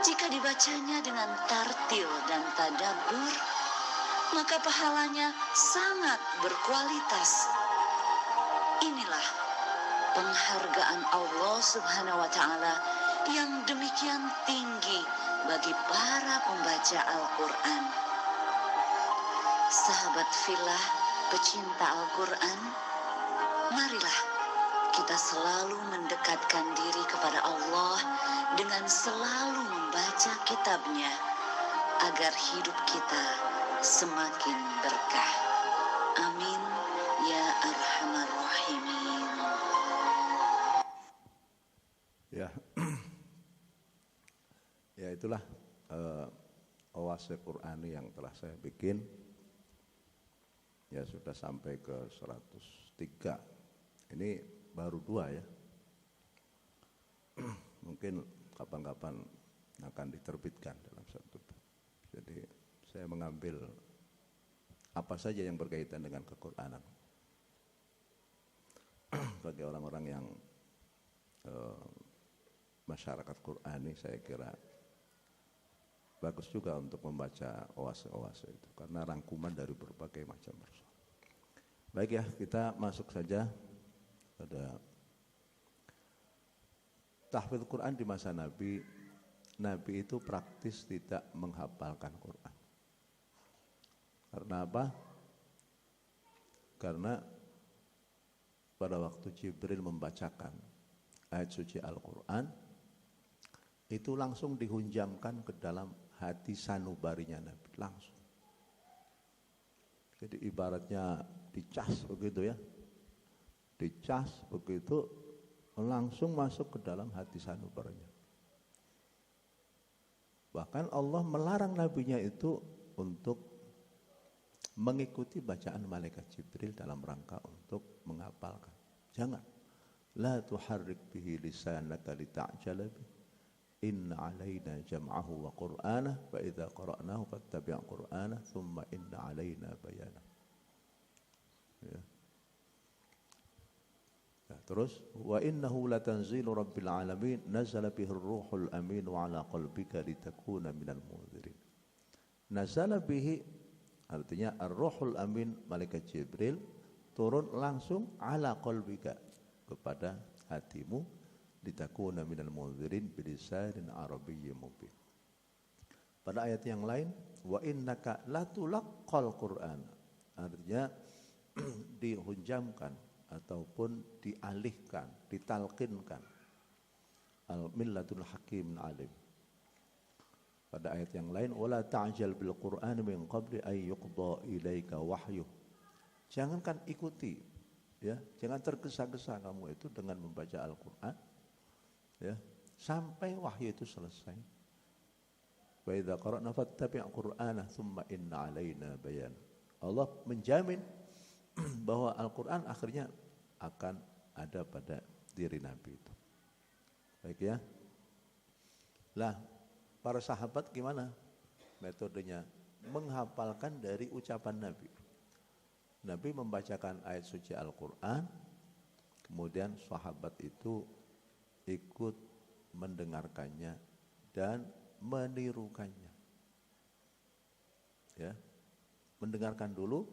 Jika dibacanya dengan tartil dan tadabbur, maka pahalanya sangat berkualitas. Inilah penghargaan Allah Subhanahu wa Ta'ala yang demikian tinggi bagi para pembaca Al-Quran. Sahabat fillah pecinta Al-Quran, marilah kita selalu mendekatkan diri kepada Allah dengan selalu membaca kitabnya agar hidup kita semakin berkah. Amin ya arhamar rahimin. Ya, ya itulah Oase Qur'ani yang telah saya bikin. Ya sudah sampai ke 103. Ini baru 2 ya. Mungkin kapan-kapan akan diterbitkan dalam satu. Jadi saya mengambil apa saja yang berkaitan dengan kequr'anan. Bagi orang-orang yang masyarakat Qurani, saya kira bagus juga untuk membaca oase-oase itu karena rangkuman dari berbagai macam persoalan. Baik ya, kita masuk saja pada tahfidz Quran di masa Nabi. Nabi itu praktis tidak menghafalkan Quran. Karena apa? Karena pada waktu Jibril membacakan ayat suci Al-Quran, itu langsung dihunjamkan ke dalam hati sanubarinya Nabi, langsung. Jadi ibaratnya dicas begitu ya, dicas begitu, langsung masuk ke dalam hati sanubarinya. Bahkan Allah melarang nabinya itu untuk mengikuti bacaan malaikat Jibril dalam rangka untuk menghafalkan. Jangan. La tuharrik bihi lisanaka lita'jala bih. Inna alaina jam'ahu wa qur'anah fa idza qara'nahu fattabi' qur'anah thumma inna alaina bayanah. Ya. Ya, terus wa innahu latanzilu rabbil alamin nazala bihi ar-ruhul amin wa ala qalbika litakuna minal munzirin. Nazala bihi artinya ar-ruhul amin, malaikat Jibril turun langsung ala qalbika, kepada hatimu, litakuna minal munzirin bilisanin arabiyyin mubin. Pada ayat yang lain wa innaka latulaqqal Qur'an, artinya dihunjamkan ataupun dialihkan, ditalqinkan. Al-millatul hakim alim. Pada ayat yang lain wala ta'jal bil Qur'an min qabli ay yuqda ilaika wahyu. Jangankan ikuti, ya, jangan tergesa-gesa kamu itu dengan membaca Al-Qur'an, ya, sampai wahyu itu selesai. Wa idza qara'na fattabi' qur'ana thumma inna 'alaina bayan. Allah menjamin bahwa Al-Qur'an akhirnya akan ada pada diri Nabi itu. Baik ya. Lah, para sahabat gimana metodenya? Menghafalkan dari ucapan Nabi. Nabi membacakan ayat suci Al-Quran, kemudian sahabat itu ikut mendengarkannya dan menirukannya. Ya, mendengarkan dulu,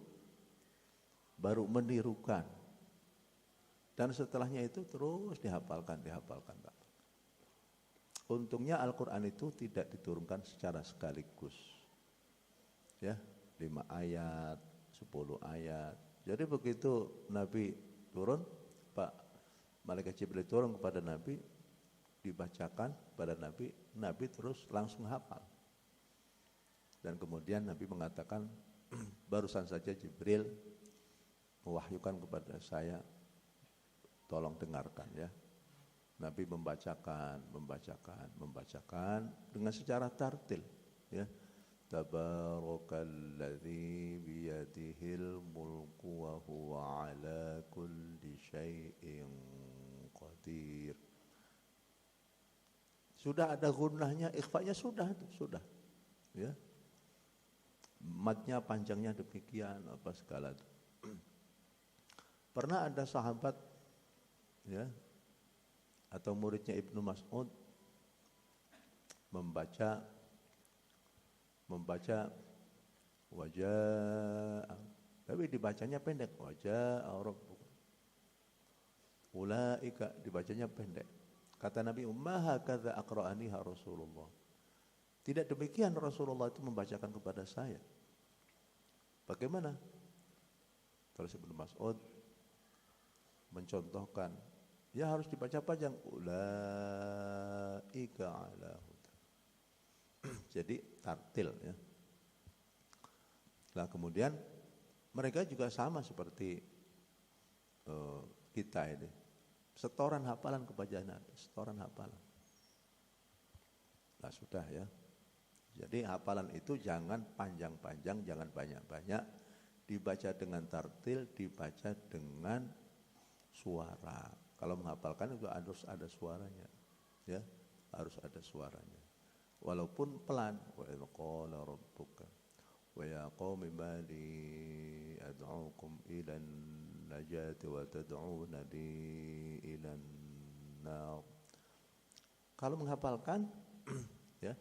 baru menirukan, dan setelahnya itu terus dihafalkan. Untungnya Al-Quran itu tidak diturunkan secara sekaligus, ya, 5 ayat, 10 ayat. Jadi begitu Nabi turun, malaikat Jibril turun kepada Nabi, dibacakan pada Nabi, Nabi terus langsung hafal. Dan kemudian Nabi mengatakan, barusan saja Jibril mewahyukan kepada saya, tolong dengarkan ya. Nabi membacakan dengan secara tartil, ya. Tabarakalladzi biyadihil mulku wa huwa ala kulli syai'in qadir. Sudah ada gunnahnya, ikhfa'nya sudah. Ya. Matnya panjangnya demikian, apa segala itu. Pernah ada sahabat, ya, atau muridnya Ibnu Mas'ud membaca wajah, tapi dibacanya pendek, wajah rabbuka. Ulaika dibacanya pendek. Kata Nabi, "Ma hakadza aqra'aniha Rasulullah." Tidak demikian Rasulullah itu membacakan kepada saya. Bagaimana? Terus Ibnu Mas'ud mencontohkan, ya harus dibaca panjang, ulaika ala huda. Jadi tartil ya. Nah kemudian mereka juga sama seperti kita ini, setoran hafalan kepada Nabi, setoran hafalan. Nah sudah ya. Jadi hafalan itu jangan panjang-panjang, jangan banyak-banyak, dibaca dengan tartil, dibaca dengan suara. Kalau menghafalkan itu harus ada suaranya, ya, harus ada suaranya. Walaupun pelan. Wa idz qala rabbuka wa ya qaumi ma li ad'ukum ila an-najati wa tad'unani ila an-nar. Kalau menghafalkan ya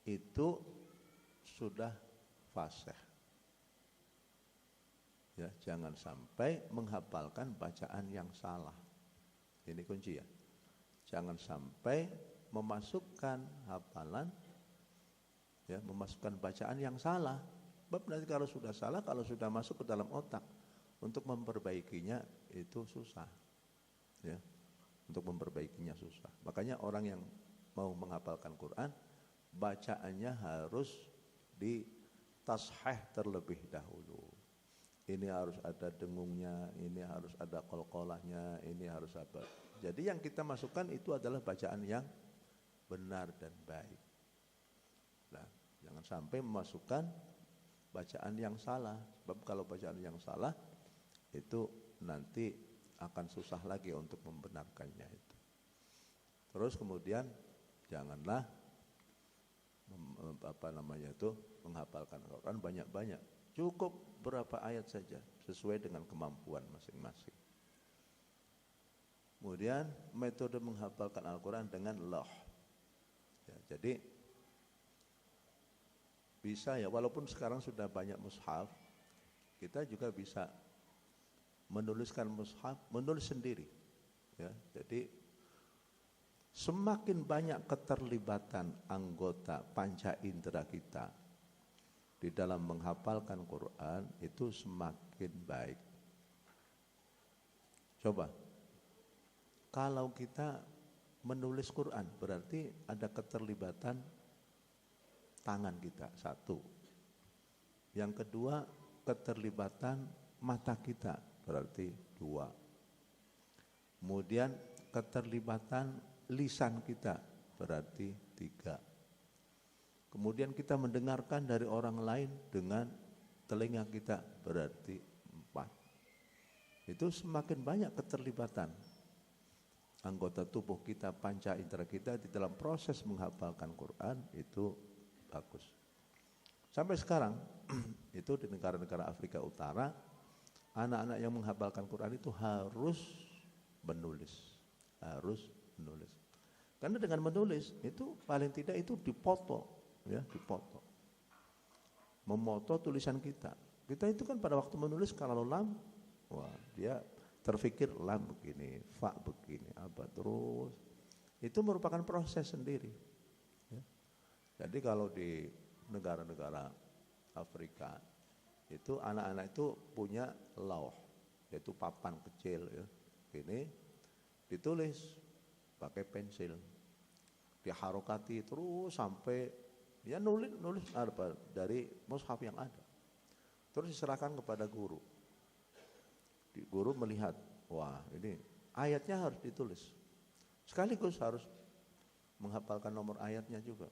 itu sudah fasih. Ya, jangan sampai menghafalkan bacaan yang salah. Ini kunci ya. Jangan sampai memasukkan hafalan ya, memasukkan bacaan yang salah. Sebab nanti kalau sudah salah, kalau sudah masuk ke dalam otak, untuk memperbaikinya itu susah. Ya. Untuk memperbaikinya susah. Makanya orang yang mau menghafalkan Quran, bacaannya harus ditashih terlebih dahulu. Ini harus ada dengungnya, ini harus ada qalqalahnya, ini harus apa. Jadi yang kita masukkan itu adalah bacaan yang benar dan baik. Nah, jangan sampai memasukkan bacaan yang salah. Sebab kalau bacaan yang salah itu nanti akan susah lagi untuk membenarkannya itu. Terus kemudian janganlah menghafalkan Al-Quran banyak-banyak. Cukup berapa ayat saja sesuai dengan kemampuan masing-masing. Kemudian metode menghafalkan Al-Quran dengan loh. Ya, jadi bisa ya, walaupun sekarang sudah banyak mushaf, kita juga bisa menuliskan mushaf, menulis sendiri. Ya, jadi semakin banyak keterlibatan anggota panca indera kita di dalam menghafalkan Quran itu semakin baik. Coba, kalau kita menulis Quran berarti ada keterlibatan tangan kita, satu. Yang kedua, keterlibatan mata kita, berarti dua. Kemudian keterlibatan lisan kita, berarti tiga. Kemudian kita mendengarkan dari orang lain dengan telinga kita, berarti empat. Itu semakin banyak keterlibatan anggota tubuh kita, panca indera kita di dalam proses menghafalkan Quran, itu bagus. Sampai sekarang itu di negara-negara Afrika Utara, anak-anak yang menghafalkan Quran itu harus menulis. Karena dengan menulis itu paling tidak itu dipoto, ya, dipoto. Memoto tulisan kita. Kita itu kan pada waktu menulis kalau lam, wah, dia terfikir lam begini, fa begini, apa terus. Itu merupakan proses sendiri. Ya. Jadi kalau di negara-negara Afrika itu anak-anak itu punya lauh, yaitu papan kecil, ya. Ini ditulis pakai pensil, diharokati terus sampai ya nulis apa dari mushaf yang ada, terus diserahkan kepada guru. Guru melihat, wah ini ayatnya harus ditulis, sekaligus harus menghafalkan nomor ayatnya juga.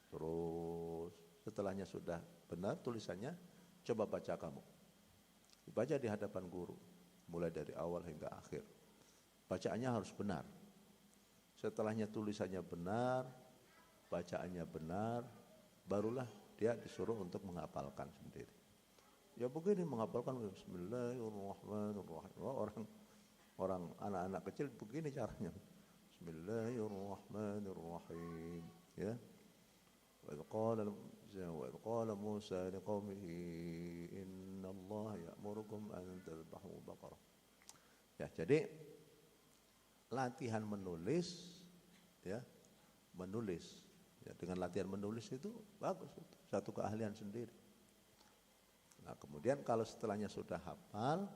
Terus setelahnya sudah benar tulisannya, coba baca kamu, dibaca di hadapan guru, mulai dari awal hingga akhir. Bacaannya harus benar. Setelahnya tulisannya benar, bacaannya benar, barulah dia disuruh untuk menghafalkan sendiri. Ya begini menghafalkan Bismillahirrahmanirrahim. Orang anak-anak kecil begini caranya. Bismillahirrahmanirrahim. Ya. Wa idh qala Musa liqaumihi innallaha ya'murukum an tadhbahu baqarah. Ya, jadi latihan menulis, ya, menulis. Ya, dengan latihan menulis itu bagus, itu satu keahlian sendiri. Nah, kemudian kalau setelahnya sudah hafal,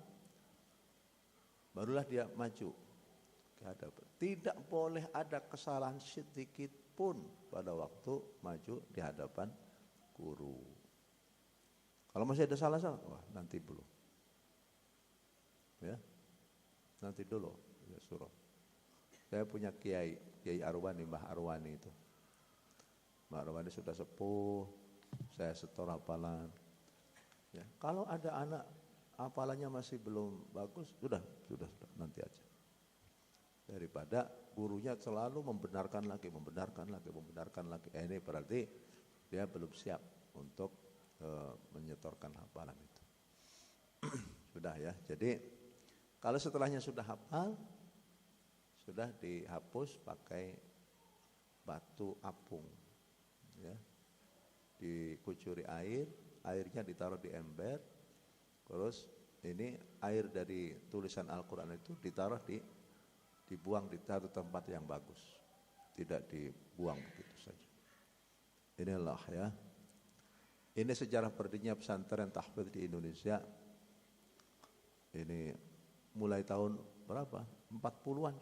barulah dia maju ke hadapan. Tidak boleh ada kesalahan sedikit pun pada waktu maju di hadapan guru. Kalau masih ada salah-salah, wah nanti belum. Ya, nanti dulu. Ya, suruh. Saya punya Kiai Arwani, Mbah Arwani itu. Mbah Arwani sudah sepuh, saya setor hafalan. Ya, kalau ada anak hafalannya masih belum bagus, sudah nanti aja. Daripada gurunya selalu membenarkan lagi. Ini berarti dia belum siap untuk menyetorkan hafalan itu. Sudah ya. Jadi kalau setelahnya sudah hafal, sudah dihapus pakai batu apung, ya, dikucuri air, airnya ditaruh di ember, terus ini air dari tulisan Al-Quran itu dibuang di satu tempat yang bagus, tidak dibuang begitu saja. Inilah ya, ini sejarah berdirinya pesantren tahfidz di Indonesia. Ini mulai tahun berapa? 40-an.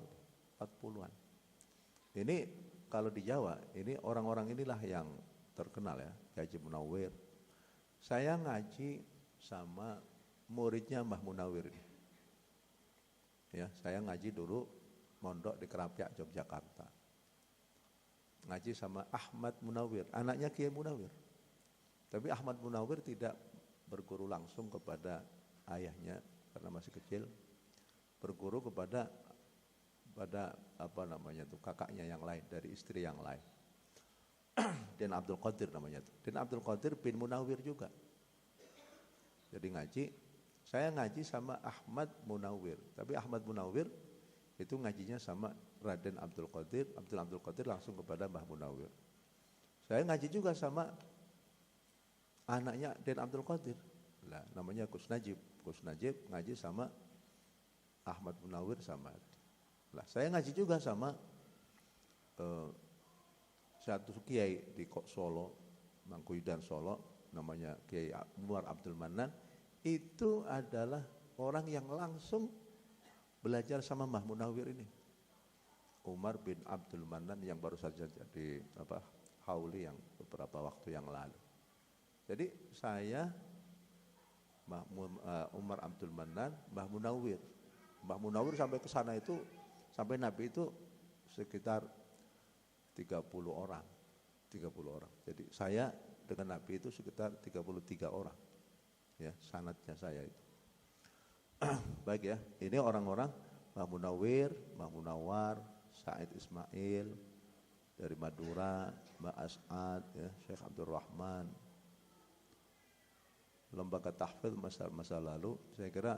40-an. Ini kalau di Jawa, ini orang-orang inilah yang terkenal ya, Haji Munawir. Saya ngaji sama muridnya Mbah Munawir ini. Ya, saya ngaji dulu mondok di Kerapiak, Yogyakarta. Ngaji sama Ahmad Munawir, anaknya Kiai Munawir. Tapi Ahmad Munawir tidak berguru langsung kepada ayahnya karena masih kecil. Berguru kepada kakaknya yang lain, dari istri yang lain. Den Abdul Qadir namanya itu. Den Abdul Qadir bin Munawir juga. Jadi saya ngaji sama Ahmad Munawir. Tapi Ahmad Munawir itu ngajinya sama Raden Abdul Qadir. Abdul Qadir langsung kepada Mbah Munawir. Saya ngaji juga sama anaknya Den Abdul Qadir. Nah, namanya Gus Najib. Gus Najib ngaji sama Ahmad Munawir sama. Nah, saya ngaji juga sama satu kiai di Solo, Mangkuidan Solo, namanya Kiai Umar Abdul Manan. Itu adalah orang yang langsung belajar sama Mbah Munawir ini. Umar bin Abdul Manan yang baru saja jadi hauli yang beberapa waktu yang lalu. Jadi saya Umar Abdul Manan, Mbah Munawir. Mbah Munawir sampai ke sana itu, sampai Nabi itu sekitar 30 orang. Jadi saya dengan Nabi itu sekitar 33 orang. Ya, sanadnya saya itu. Baik ya, ini orang-orang Mbah Munawir, Mbah Munawar, Said Ismail dari Madura, Mbah As'ad, ya, Syekh Abdul Rahman. Lembaga tahfidz masa lalu saya kira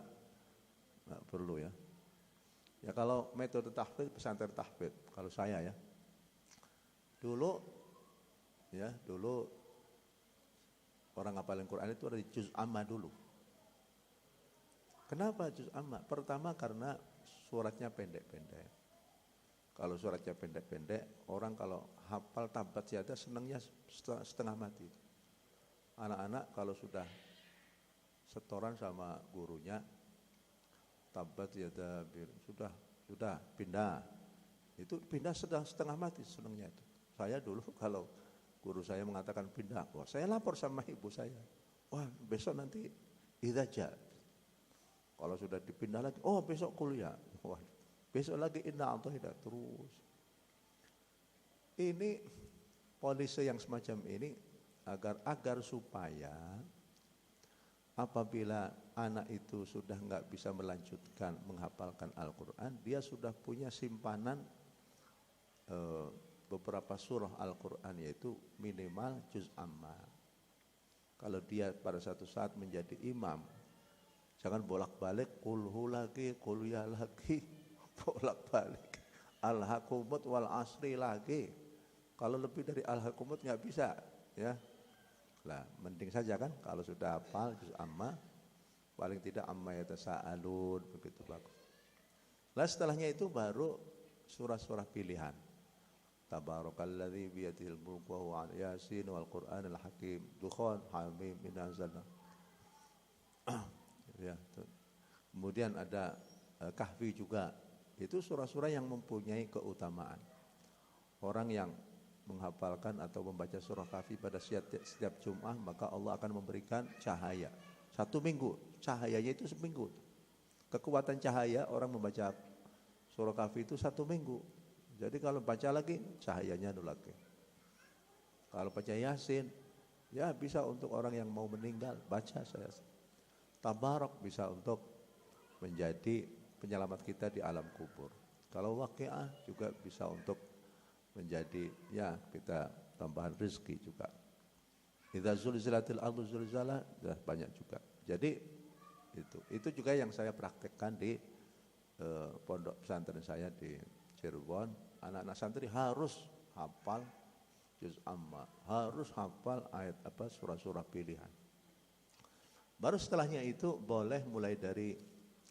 nggak perlu ya. Ya kalau metode tahfidz, pesantren tahfidz, kalau saya ya. Dulu orang ngapalin Quran itu ada di juz amma dulu. Kenapa juz amma? Pertama karena suratnya pendek-pendek. Kalau suratnya pendek-pendek, orang kalau hafal tabat siada senangnya setengah mati. Anak-anak kalau sudah setoran sama gurunya, tabat siada sudah pindah. Itu pindah setengah mati senangnya itu. Saya dulu kalau guru saya mengatakan pindah, wah saya lapor sama ibu saya. Wah besok nanti idaja. Kalau sudah dipindah lagi, oh besok kuliah. Wah besok lagi inna atauhidah terus. Ini polisi yang semacam ini agar supaya apabila anak itu sudah nggak bisa melanjutkan menghafalkan Al-Quran, dia sudah punya simpanan beberapa surah Al-Quran, yaitu minimal juz amma. Kalau dia pada satu saat menjadi imam, jangan bolak-balik kulhu lagi, kulya lagi, bolak-balik al-hakumut wal asri lagi. Kalau lebih dari al-hakumut nggak bisa, ya. Lah, mending saja kan kalau sudah hafal juz amma, paling tidak amma yatasaalun, begitu bagus. Lah setelahnya itu baru surah-surah pilihan. Tabarakalladzi biyadihil mulku wa huwa 'ala Yasin wal Qur'anil Hakim, Dukhan, Hamim, Inna anzalna. Ya, kemudian ada Kahfi juga. Itu surah-surah yang mempunyai keutamaan. Orang yang menghafalkan atau membaca surah Kahfi pada setiap Jum'ah, maka Allah akan memberikan cahaya. 1 minggu, cahayanya itu seminggu. Kekuatan cahaya orang membaca surah Kahfi itu 1 minggu. Jadi kalau baca lagi, cahayanya lagi. Kalau baca Yasin, ya bisa untuk orang yang mau meninggal, baca saya. Tabarak bisa untuk menjadi penyelamat kita di alam kubur. Kalau Waqiah juga bisa untuk menjadi, ya kita tambahan rezeki juga. Idza zulzilatil ardu zilzala, banyak juga. Jadi itu juga yang saya praktekkan di pondok pesantren saya di Cirebon. Anak-anak santri harus hafal juz amma, harus hafal ayat surah-surah pilihan. Baru setelahnya itu boleh mulai dari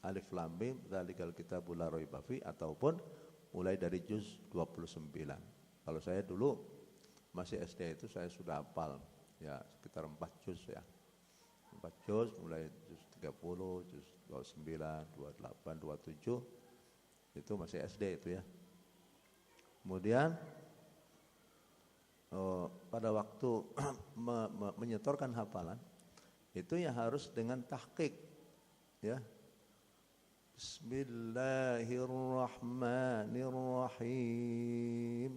alif lam mim dzalikal kitabul la raiba fi ataupun mulai dari juz 29. Kalau saya dulu masih SD itu saya sudah hafal ya sekitar 4 juz ya. 4 juz mulai juz 30, juz 29, 28, 27 itu masih SD itu ya. Kemudian pada waktu menyetorkan hafalan itu ya harus dengan tahqiq ya. Bismillahirrahmanirrahim.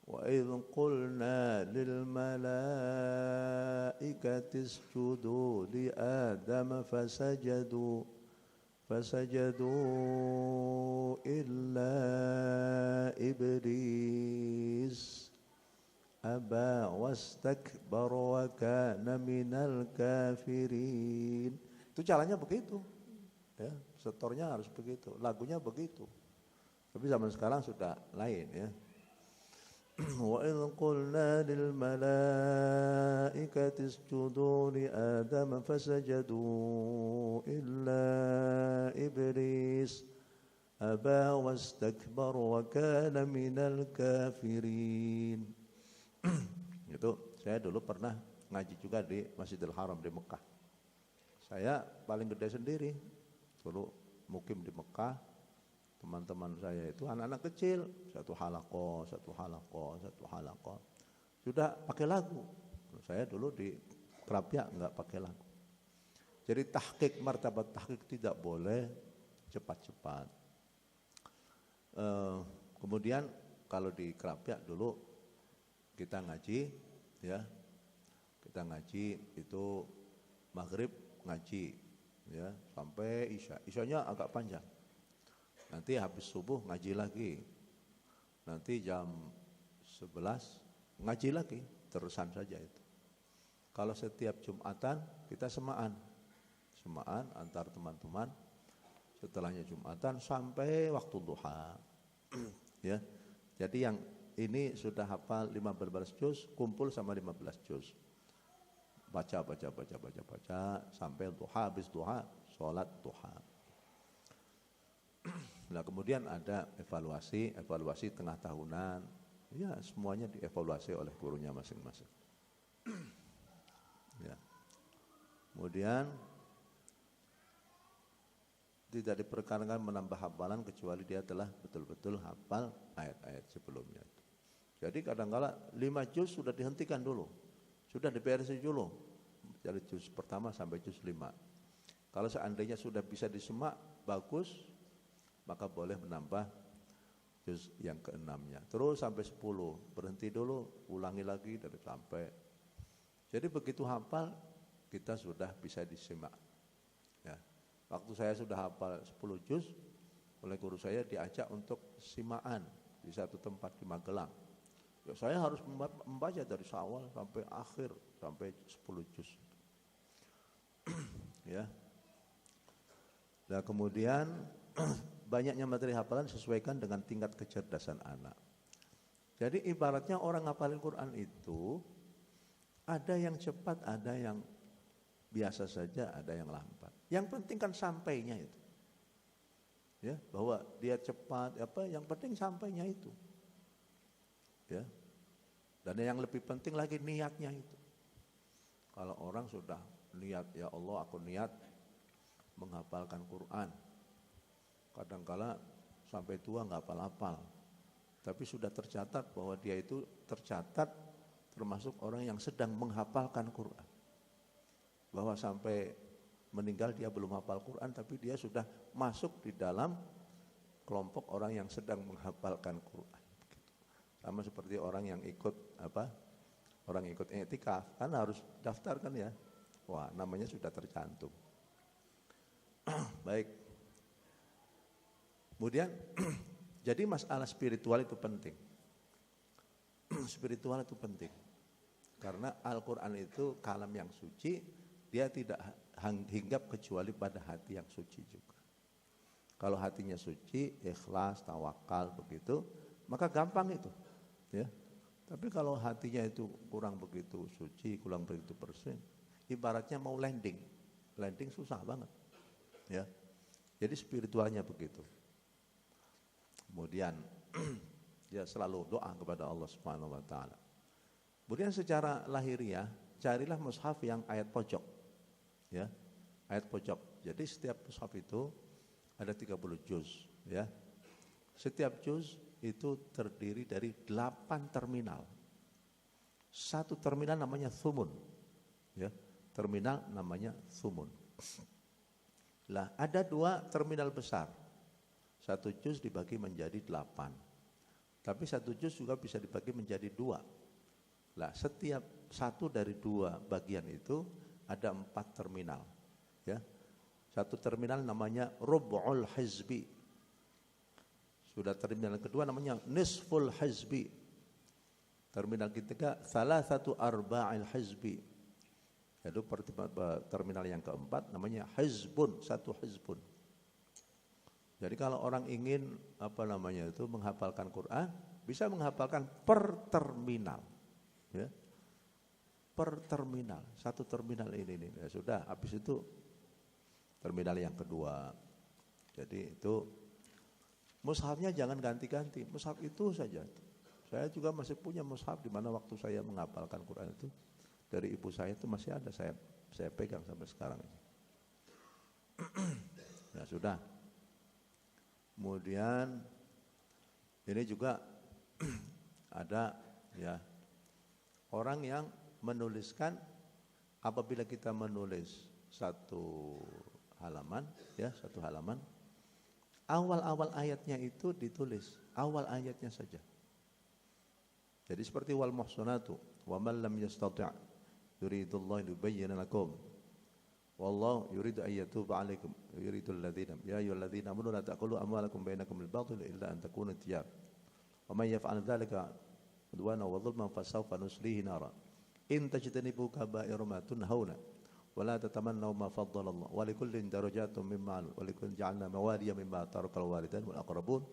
Wa idh qulna lil malaikati isjudu li Adam fasajadu illa iblis aba wastakbara wa kana minal kafirin. Itu caranya begitu. Ya, setornya harus begitu, lagunya begitu. Tapi zaman sekarang sudah lain ya. Wa idh qulna lil malaikati isjudu li Adam fasajadu illa iblis aba wastakbara wa kana minal kafirin. Itu saya dulu pernah ngaji juga di Masjidil Haram di Mekah. Saya paling gede sendiri. Dulu mukim di Mekah. Teman-teman saya itu anak-anak kecil, satu halaqah. Sudah pakai lagu. Saya dulu di Krapia enggak pakai lagu. Jadi tahqiq, martabat tahqiq tidak boleh cepat-cepat. Kemudian kalau di Krapia dulu kita ngaji ya, kita ngaji itu maghrib ngaji ya sampai isyanya agak panjang, nanti habis subuh ngaji lagi, nanti jam 11 ngaji lagi, terusan saja itu. Kalau setiap Jumatan kita semaan antar teman-teman, setelahnya Jumatan sampai waktu duha ya. Jadi yang ini sudah hafal 15 juz, kumpul sama 15 juz. Baca sampai duha, habis duha, sholat duha. Nah kemudian ada evaluasi tengah tahunan. Ya semuanya dievaluasi oleh gurunya masing-masing. Ya. Kemudian tidak diperkenankan menambah hafalan kecuali dia telah betul-betul hafal ayat-ayat sebelumnya. Jadi kadang-kala 5 juz sudah dihentikan dulu, sudah diberesin dulu dari juz pertama sampai juz 5. Kalau seandainya sudah bisa disemak bagus, maka boleh menambah juz yang ke-6-nya. Terus sampai 10, berhenti dulu, ulangi lagi dari sampai. Jadi begitu hafal kita sudah bisa disimak. Ya. Waktu saya sudah hafal 10 juz, oleh guru saya diajak untuk simaan di satu tempat di Magelang. Ya, saya harus membaca dari awal sampai akhir, sampai 10 juz. Ya. Dan kemudian banyaknya materi hafalan sesuaikan dengan tingkat kecerdasan anak. Jadi ibaratnya orang hafalin Quran itu ada yang cepat, ada yang biasa saja, ada yang lambat. Yang penting kan sampainya itu. Ya, bahwa dia cepat yang penting sampainya itu. Ya. Dan yang lebih penting lagi niatnya itu. Kalau orang sudah niat, ya Allah aku niat menghafalkan Quran. Kadangkala sampai tua enggak hafal-hafal. Tapi sudah tercatat bahwa dia itu tercatat termasuk orang yang sedang menghafalkan Quran. Bahwa sampai meninggal dia belum hafal Quran, tapi dia sudah masuk di dalam kelompok orang yang sedang menghafalkan Quran. Sama seperti orang yang ikut orang ikut i'tikaf kan harus daftar kan ya. Wah, namanya sudah tercantum. Baik. Kemudian jadi masalah spiritual itu penting. Spiritual itu penting. Karena Al-Qur'an itu kalam yang suci, dia tidak hinggap kecuali pada hati yang suci juga. Kalau hatinya suci, ikhlas, tawakal begitu, maka gampang itu. Ya. Tapi kalau hatinya itu kurang begitu suci, kurang begitu bersih, ibaratnya mau landing. Landing susah banget. Ya. Jadi spiritualnya begitu. Kemudian dia selalu doa kepada Allah Subhanahu wa taala. Kemudian secara lahiriah, carilah mushaf yang ayat pojok. Ya. Ayat pojok. Jadi setiap mushaf itu ada 30 juz, ya. Setiap juz itu terdiri dari 8 terminal. Satu terminal namanya thumun. Ya. Terminal namanya thumun. Lah, ada 2 terminal besar. Satu juz dibagi menjadi 8. Tapi satu juz juga bisa dibagi menjadi 2. Lah, setiap satu dari 2 bagian itu ada 4 terminal. Ya. Satu terminal namanya rub'ul hizbi. Sudah terminal kedua namanya nisful hizbi. Terminal ketiga salasatu arba'il hizbi. Yaitu terminal yang keempat namanya hizbun, satu hizbun. Jadi kalau orang ingin menghafalkan Quran, bisa menghafalkan per terminal. Ya. Per terminal, satu terminal ini. Ya sudah, habis itu terminal yang kedua. Jadi itu mushafnya jangan ganti-ganti, mushaf itu saja. Saya juga masih punya mushaf di mana waktu saya menghafalkan Quran itu dari ibu saya itu masih ada, saya pegang sampai sekarang. Ya sudah. Kemudian ini juga ada ya orang yang menuliskan, apabila kita menulis satu halaman, awal-awal ayatnya itu ditulis, awal ayatnya saja. Jadi seperti wal muhsanatu wa man lam yastati' yuridullahu yubayyana lakum wallahu yuridu an yatuba 'alaikum yuridul ladzina ya ayyuhalladzina amanu la ta'kulu amwalakum bainakum bil batil illa an takuna tiyab wa may yaf'al dzalika udwana wa dhulman fasawfa nuslihi nara in tajtanibu kaba'ira ma tunhauna wa la tatamannaw ma faddala Allah wa likullin darajatun mimma 'amiluu wa likullin ja'alna mawaliya mimma tarakal walidain wal aqrabun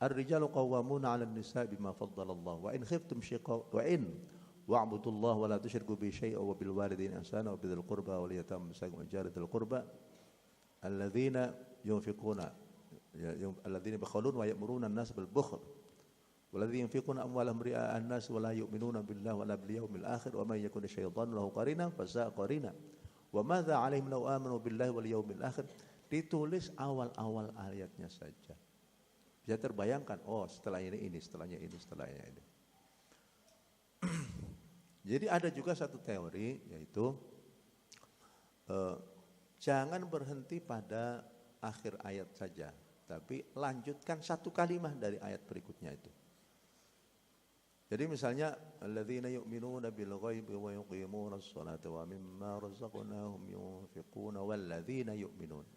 ar-rijalu qawwamuna 'ala an-nisa'i bima faddala Allah wa in khiftum shiqaq wa in wa'budullaha wa la tusyriku bihi syai'an wa bil walidayni ihsana wa bidzil qurba wal yatama masakin wal jari dzil qurba alladzina yunfiquna alladzina bakhilun wa ya'muruna an-nas bil bukhl walladzina yunfiquna amwalahum ri'a an-nas wa la yu'minuna billahi wa la bil yawmil akhir wa may yakun syaitanu lahu qarina fasa'a qarina wa madza 'alaihim law amanu billahi wal yawmil akhir. Ditulis awal-awal ayatnya saja. Bisa terbayangkan, oh setelahnya ini, setelahnya ini. Jadi ada juga satu teori, yaitu jangan berhenti pada akhir ayat saja, tapi lanjutkan satu kalimat dari ayat berikutnya itu. Jadi misalnya alladzina yu'minuna bil ghaibi wa yuqimuna as-salata wa mimma razaqnahum yunfiquna walladzina yu'minun.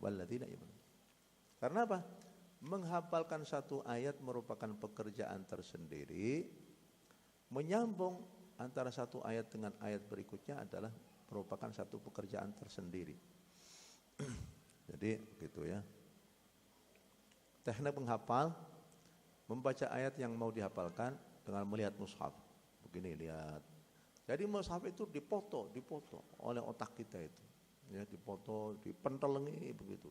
Karena apa? Menghafalkan satu ayat merupakan pekerjaan tersendiri. Menyambung antara satu ayat dengan ayat berikutnya adalah merupakan satu pekerjaan tersendiri. Jadi gitu ya. Teknik menghafal, membaca ayat yang mau dihafalkan dengan melihat mushaf. Begini lihat. Jadi mushaf itu dipoto oleh otak kita itu. Ya, dipoto, dipentelengi begitu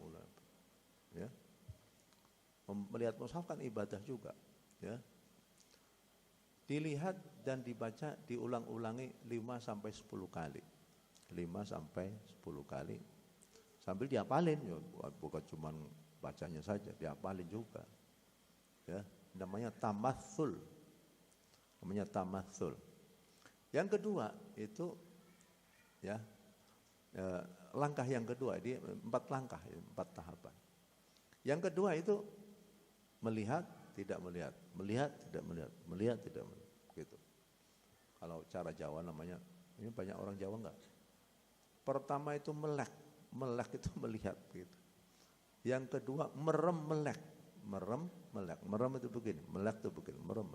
mulai. Ya. Melihat mushaf kan ibadah juga, ya. Dilihat dan dibaca diulang-ulangi 5 sampai 10 kali. 5 sampai 10 kali. Sambil dihafalin, ya, bukan cuma bacanya saja, dihafalin juga. Ya, namanya tamatsul. Yang kedua itu ya, langkah yang kedua, dia 4 langkah, 4 tahapan. Yang kedua itu melihat, tidak melihat, melihat, tidak melihat, gitu. Kalau cara Jawa namanya, ini banyak orang Jawa enggak. Pertama itu melek itu melihat, gitu. Yang kedua merem melek itu begini, melek itu begini, merem.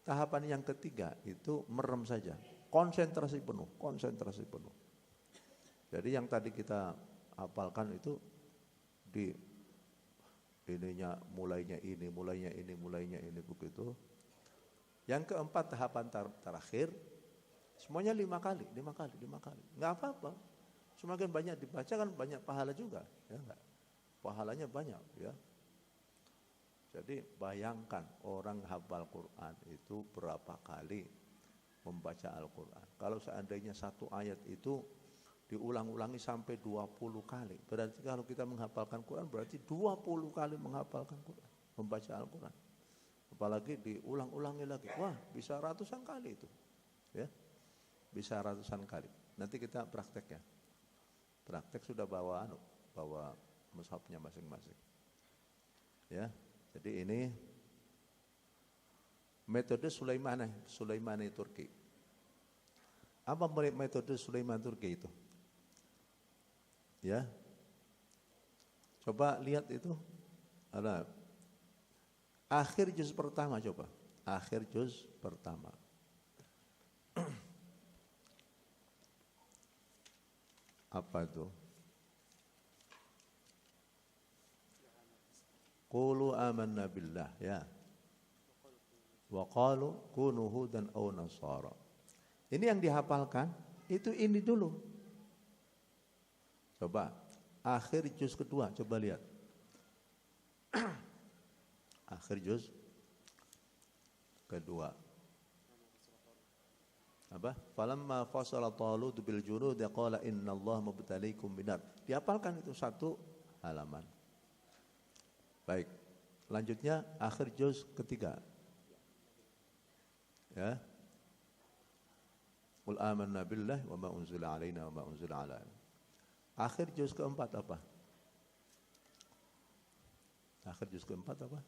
Tahapan yang ketiga itu merem saja, konsentrasi penuh. Jadi yang tadi kita hafalkan itu ininya mulainya ini, mulainya ini begitu. Yang keempat tahapan terakhir semuanya 5 kali. Nggak apa-apa. Semakin banyak dibaca kan banyak pahala juga, ya enggak? Pahalanya banyak, ya. Jadi bayangkan orang hafal Quran itu berapa kali membaca Al-Quran. Kalau seandainya satu ayat itu diulang-ulangi sampai 20 kali. Berarti kalau kita menghafalkan Quran berarti 20 kali menghafalkan Quran, membaca Al-Quran. Apalagi diulang-ulangi lagi. Wah, bisa ratusan kali itu. Ya. Bisa ratusan kali. Nanti kita praktek ya. Praktek sudah bawa mushafnya masing-masing. Ya. Jadi ini metode Sulaimani Turki. Apa metode Sulaiman Turki itu? Ya. Coba lihat itu. Ada akhir juz pertama coba. Akhir juz pertama. Apa itu? Qulu amanna billah, ya. Wa qalu kunu hudan aw nasara. Ini yang dihafalkan, itu ini dulu. Coba akhir juz kedua, coba lihat. Akhir juz kedua. Apa? Falamma fasala Talut bil junud qala innallaha mubtaliikum binar. Dihafalkan itu satu halaman. Baik. Lanjutnya akhir juz ketiga. Ya. Qul amanna billahi wa ma unzila alaina wa ma unzila ala. Akhir juz keempat apa? Akhir juz keempat apa?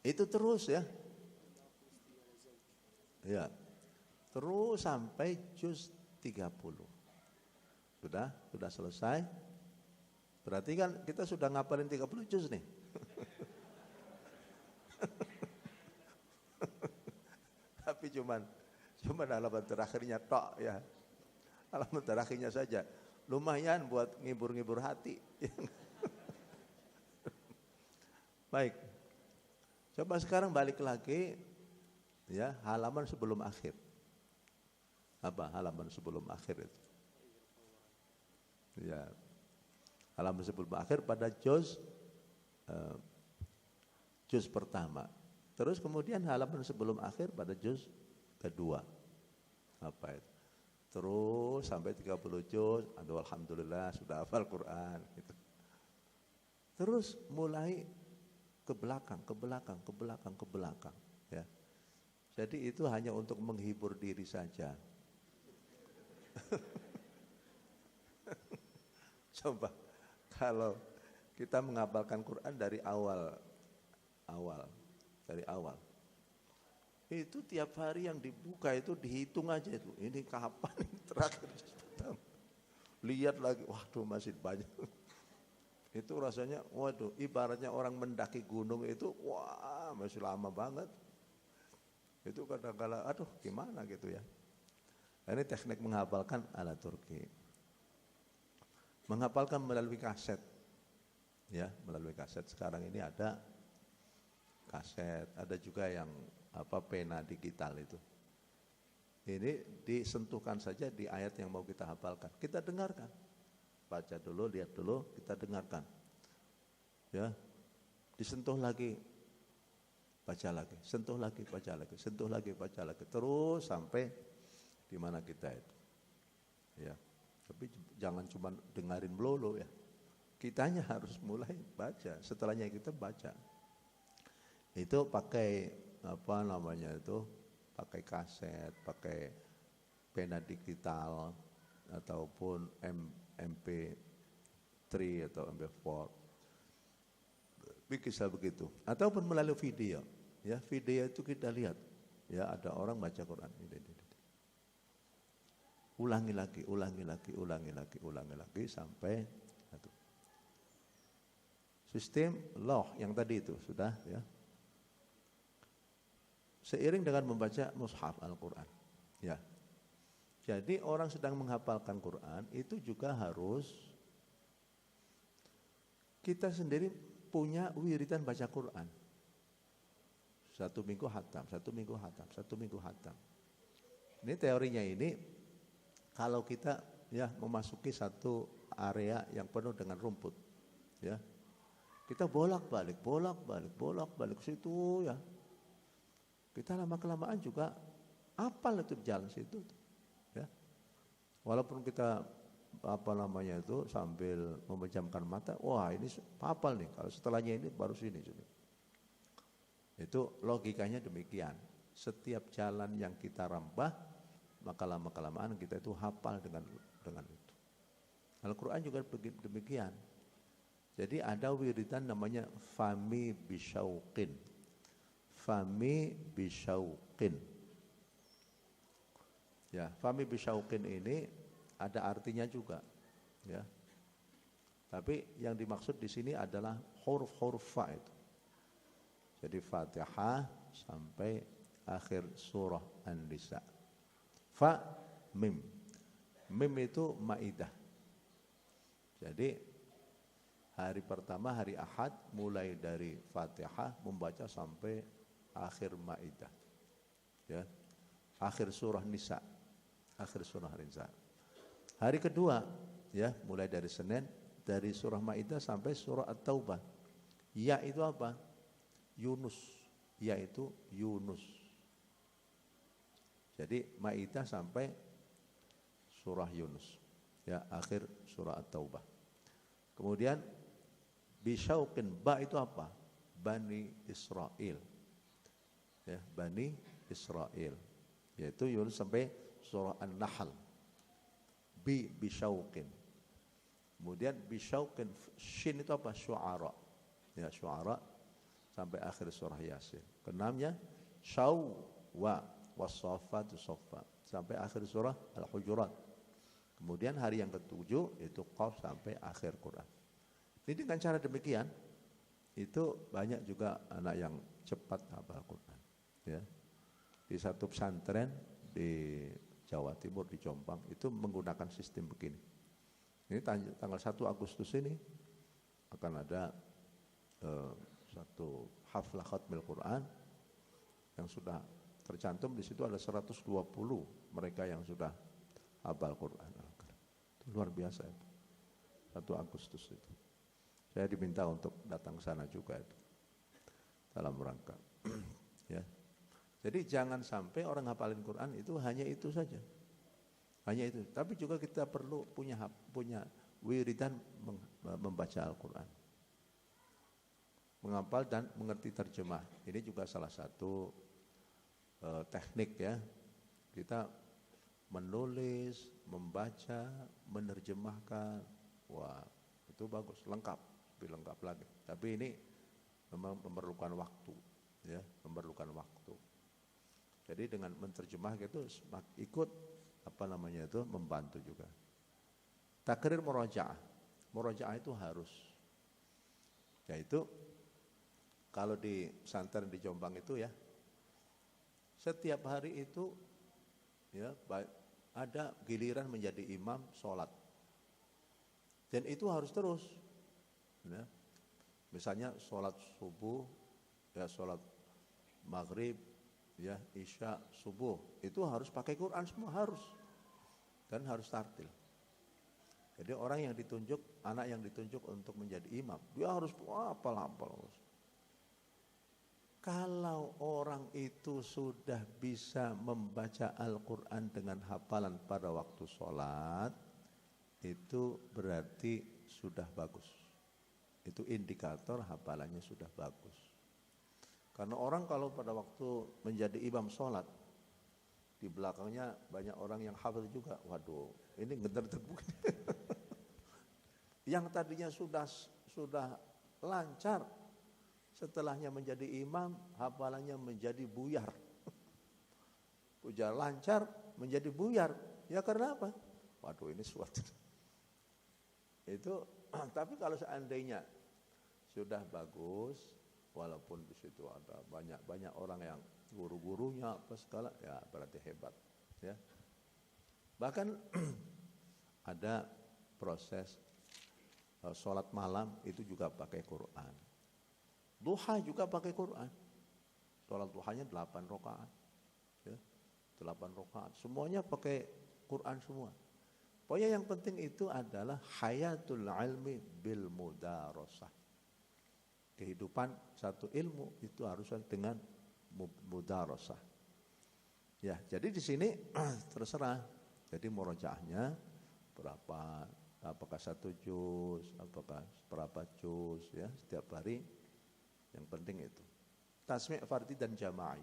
Itu terus ya. Ya. Terus sampai juz 30. Sudah selesai. Berarti kan kita sudah ngapalin 30 juz nih. Tapi cuman halaman terakhirnya tok ya. Halaman terakhirnya saja. Lumayan buat ngibur-ngibur hati. Baik. Coba sekarang balik lagi ya, halaman sebelum akhir. Apa halaman sebelum akhir itu? Ya. Halaman sebelum akhir pada juz pertama. Terus kemudian halaman sebelum akhir pada juz kedua. Apa itu? Terus sampai 30 juz, aduh alhamdulillah sudah hafal Quran gitu. Terus mulai ke belakang ya. Jadi itu hanya untuk menghibur diri saja. Coba kalau kita menghafalkan Quran dari awal itu tiap hari yang dibuka itu dihitung aja itu. Ini kapan ini terakhir? Lihat lagi, waduh masih banyak. Itu rasanya, waduh, ibaratnya orang mendaki gunung itu, wah masih lama banget. Itu kadang-kadang, aduh gimana gitu ya. Ini teknik menghafalkan ala Turki. Menghafalkan melalui kaset. Ya, melalui kaset. Sekarang ini ada kaset, ada juga yang pena digital itu. Ini disentuhkan saja di ayat yang mau kita hafalkan. Kita dengarkan. Baca dulu, lihat dulu, kita dengarkan. Ya. Disentuh lagi, baca lagi, sentuh lagi, baca lagi, sentuh lagi, baca lagi. Terus sampai di mana kita itu. Ya. Tapi jangan cuma dengarin melulu ya. Kitanya harus mulai baca, setelahnya kita baca. Itu pakai pakai kaset, pakai pena digital ataupun MP3 atau MP4. Bisa begitu. Ataupun melalui video. Ya, video itu kita lihat. Ya, ada orang baca Quran. Ulangi lagi sampai satu. Sistem loh yang tadi itu sudah ya. Seiring dengan membaca mushaf Al-Quran. Ya. Jadi orang sedang menghafalkan Quran itu juga harus kita sendiri punya wiridan baca Quran. 1 minggu hatam, 1 minggu hatam, 1 minggu hatam. Ini teorinya ini kalau kita ya memasuki satu area yang penuh dengan rumput, ya kita bolak-balik ke situ ya. Kita lama-kelamaan juga apal itu jalan situ, ya. Walaupun kita sambil memejamkan mata, wah ini hafal nih. Kalau setelahnya ini baru sini. Itu logikanya demikian. Setiap jalan yang kita rambah, maka lama-kelamaan kita itu hafal dengan itu. Al-Quran juga demikian. Jadi ada wiridan namanya fami bisyauqin. Fami bisyauqin. Ya, fami bisyauqin ini ada artinya juga, ya. Tapi yang dimaksud di sini adalah huruf-huruf fa itu. Jadi Fatihah sampai akhir surah An-Nisa. Fa, mim. Mim itu Maidah. Jadi hari pertama hari Ahad mulai dari Fatihah membaca sampai akhir Maidah. Ya. Akhir surah Nisa. Akhir surah Nisa. Hari kedua ya mulai dari Senin dari surah Maidah sampai surah At-Taubah. Ya itu apa? Yunus, yaitu Yunus. Jadi Maidah sampai surah Yunus, ya akhir surah At-Taubah. Kemudian bisyauqin, ba itu apa? Bani Israel, ya Bani Israel, yaitu Yunus sampai surah An-Nahl. Bisyauqin. Kemudian bisyauqin, shin itu apa? Syu'ara, ya Syu'ara sampai akhir surah Yasin. Keenamnya syawwa was-saffatu saffa sampai akhir surah Al-Hujurat. Kemudian hari yang ketujuh itu Qaf sampai akhir Quran. Ini dengan cara demikian itu banyak juga anak yang cepat hafal Quran, ya. Di satu pesantren di Jawa Timur di Jombang itu menggunakan sistem begini. Ini tanggal 1 Agustus ini akan ada satu haflah khatmil Quran yang sudah tercantum di situ ada 120 mereka yang sudah hafal Quran. Itu luar biasa itu. 1 Agustus itu. Saya diminta untuk datang ke sana juga itu. Dalam rangka. Ya. Jadi jangan sampai orang hafalin Quran itu hanya itu saja. Hanya itu. Tapi juga kita perlu punya wiridan membaca Al-Quran. Menghafal dan mengerti terjemah. Ini juga salah satu teknik ya. Kita menulis, membaca, menerjemahkan. Wah, itu bagus, lengkap, lebih lengkap lagi. Tapi ini memang memerlukan waktu, ya, memerlukan waktu. Jadi dengan menerjemah itu ikut membantu juga. Takrir murojaah. Murojaah itu harus. Yaitu kalau di pesantren di Jombang itu ya, setiap hari itu ya ada giliran menjadi imam sholat. Dan itu harus terus. Ya. Misalnya sholat subuh, ya sholat maghrib, ya isya, subuh, itu harus pakai Quran semua harus. Dan harus tartil. Jadi orang yang ditunjuk, anak yang ditunjuk untuk menjadi imam, dia harus hafal. Kalau orang itu sudah bisa membaca Al-Quran dengan hafalan pada waktu sholat, itu berarti sudah bagus. Itu indikator hafalannya sudah bagus. Karena orang kalau pada waktu menjadi imam sholat, di belakangnya banyak orang yang hafal juga, waduh ini ngeder-ngeder. Yang tadinya sudah lancar, setelahnya menjadi imam, hafalannya menjadi buyar. Ujar lancar menjadi buyar. Ya karena apa? Waduh ini suatu. Itu tapi kalau seandainya sudah bagus, walaupun di situ ada banyak orang yang guru-gurunya apa segala, ya berarti hebat, ya. Bahkan ada proses sholat malam itu juga pakai Quran. Duha juga pakai Quran. Sholat duhanya 8 rakaat. Ya, 8 rakaat. Semuanya pakai Quran semua. Pokoknya yang penting itu adalah hayatul ilmi bil mudarasah. Kehidupan satu ilmu itu harus dengan mudarasah. Ya, jadi di sini terserah. Jadi murojaahnya berapa, apakah 1 juz, apakah berapa juz ya setiap hari. Yang penting itu. Tasmi' fardhi dan jama'i.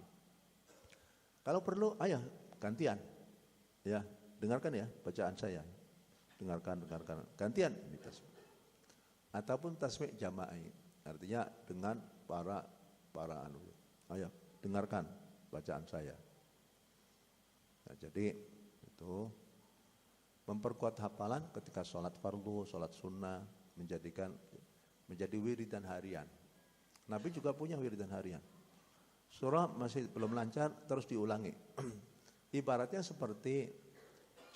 Kalau perlu, ayo gantian. Ya, dengarkan ya bacaan saya. Dengarkan. Gantian ini tasmi'. Ataupun tasmi' jama'i. Artinya dengan para anu. Ayo, dengarkan bacaan saya. Nah, jadi itu memperkuat hafalan ketika sholat fardu, sholat sunnah, menjadi wiridan harian. Nabi juga punya wiridan harian. Surah masih belum lancar, terus diulangi. Ibaratnya seperti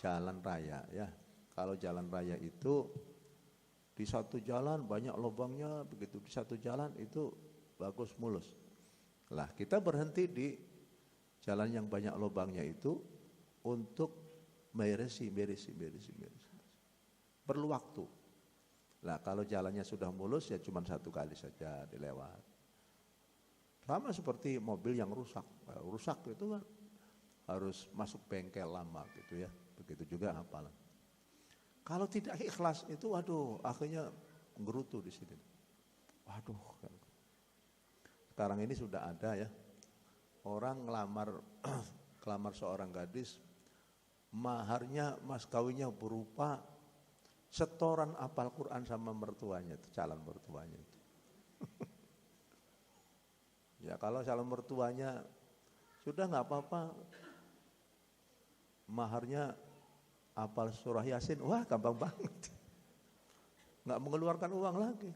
jalan raya ya. Kalau jalan raya itu di satu jalan banyak lubangnya, begitu di satu jalan itu bagus mulus. Lah kita berhenti di jalan yang banyak lubangnya itu untuk beresi. Perlu waktu. Lah kalau jalannya sudah mulus ya cuma 1 kali saja dilewat. Sama seperti mobil yang rusak. Rusak itu kan harus masuk bengkel lama gitu ya. Begitu juga hafalan. Kalau tidak ikhlas itu waduh akhirnya gerutu di sini. Waduh. Sekarang ini sudah ada ya. Orang ngelamar seorang gadis, maharnya mas kawinnya berupa setoran apal Quran sama mertuanya itu, calon mertuanya itu. Ya kalau calon mertuanya sudah nggak apa-apa, maharnya apal surah Yasin, wah gampang banget, nggak mengeluarkan uang lagi.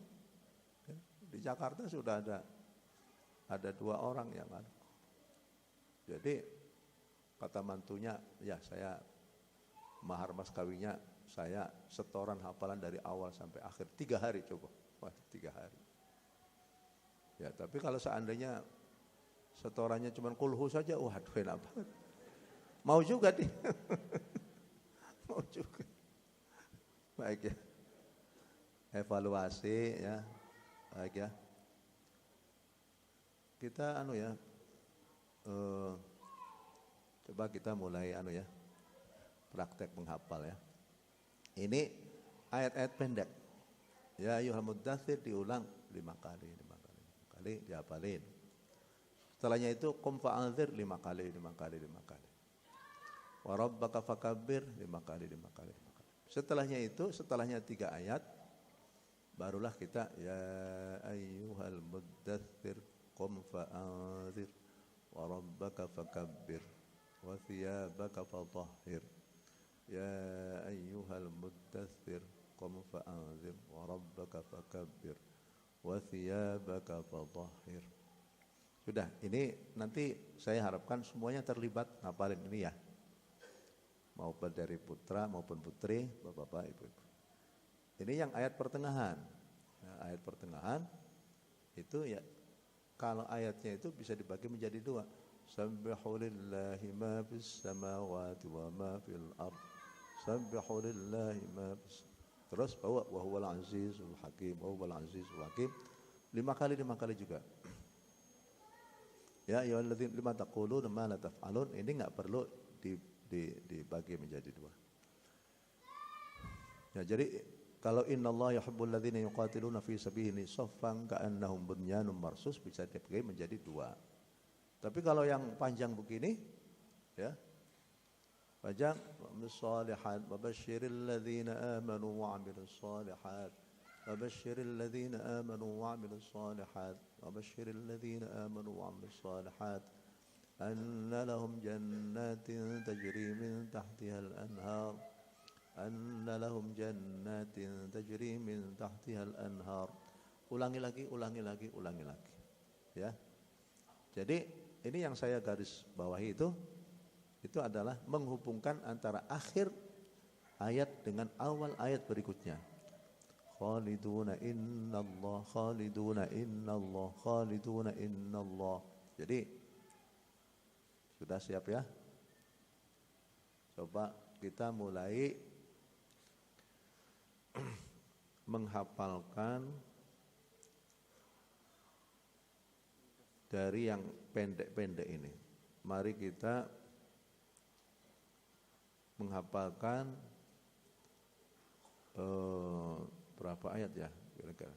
Di Jakarta sudah ada 2 orang yang ada. Jadi kata mantunya, ya saya mahar mas kawinnya saya setoran hafalan dari awal sampai akhir 3 hari coba. Wah 3 hari. Ya tapi kalau seandainya setorannya cuma kulhu saja, waduh enak banget. Mau juga dia. Mau juga. Baik ya. Evaluasi ya. Baik ya. Kita coba kita mulai praktek menghafal ya. Ini ayat-ayat pendek. Ya ayyuhal muddatsir diulang 5 kali dihafalin. Setelahnya itu qum fa'anzir 5 kali. Wa rabbaka fakabbir 5 kali. Setelahnya 3 ayat barulah kita ya ayyuhal muddatsir qum fa'anzir wa rabbaka fakabbir wa thiyabaka fatahhir. Ya ayyuhal muddatsir qum fa'anzir wa rabbaka fakabbir wa thiyabaka fatahhir. Sudah, ini nanti saya harapkan semuanya terlibat ngapalin ini ya. Maupun dari putra maupun putri, bapak-bapak, ibu-ibu. Ini yang ayat pertengahan. Nah, ayat pertengahan itu ya kalau ayatnya itu bisa dibagi menjadi 2. Sabbihu lillahi ma fis samawati wa ma fil ard. Sabbihu lillahi ma fis. Terus bahwa wa huwal azizul hakim, wa huwal azizul hakim. 5 kali juga. Ya ayyuhalladzina lima taquluna ma la taf'alun, ini enggak perlu dibagi menjadi 2. Ya jadi kalau innallaha yuhibbul ladzina yuqatiluna fi sabilihi saffan ka'annahum bunyanun marsus bisa dibagi menjadi 2. Tapi kalau yang panjang begini ya panjang shalihat wa basyiril ladzina amanu wa 'amilus shalihat wa basyiril ladzina amanu wa 'amilus shalihat wa basyiril ladzina amanu wa 'amilus shalihat anna lahum jannatin tajri min tahtiha al-anhar anna lahum jannatin tajri min tahtiha al-anhar. Ulangi lagi ya. Jadi ini yang saya garis bawahi itu itu adalah menghubungkan antara akhir ayat dengan awal ayat berikutnya. Khaliduna innallah, khaliduna innallah, khaliduna innallah. Jadi sudah siap ya? Coba kita mulai menghafalkan dari yang pendek-pendek ini. Mari kita menghafalkan berapa ayat ya kira-kira?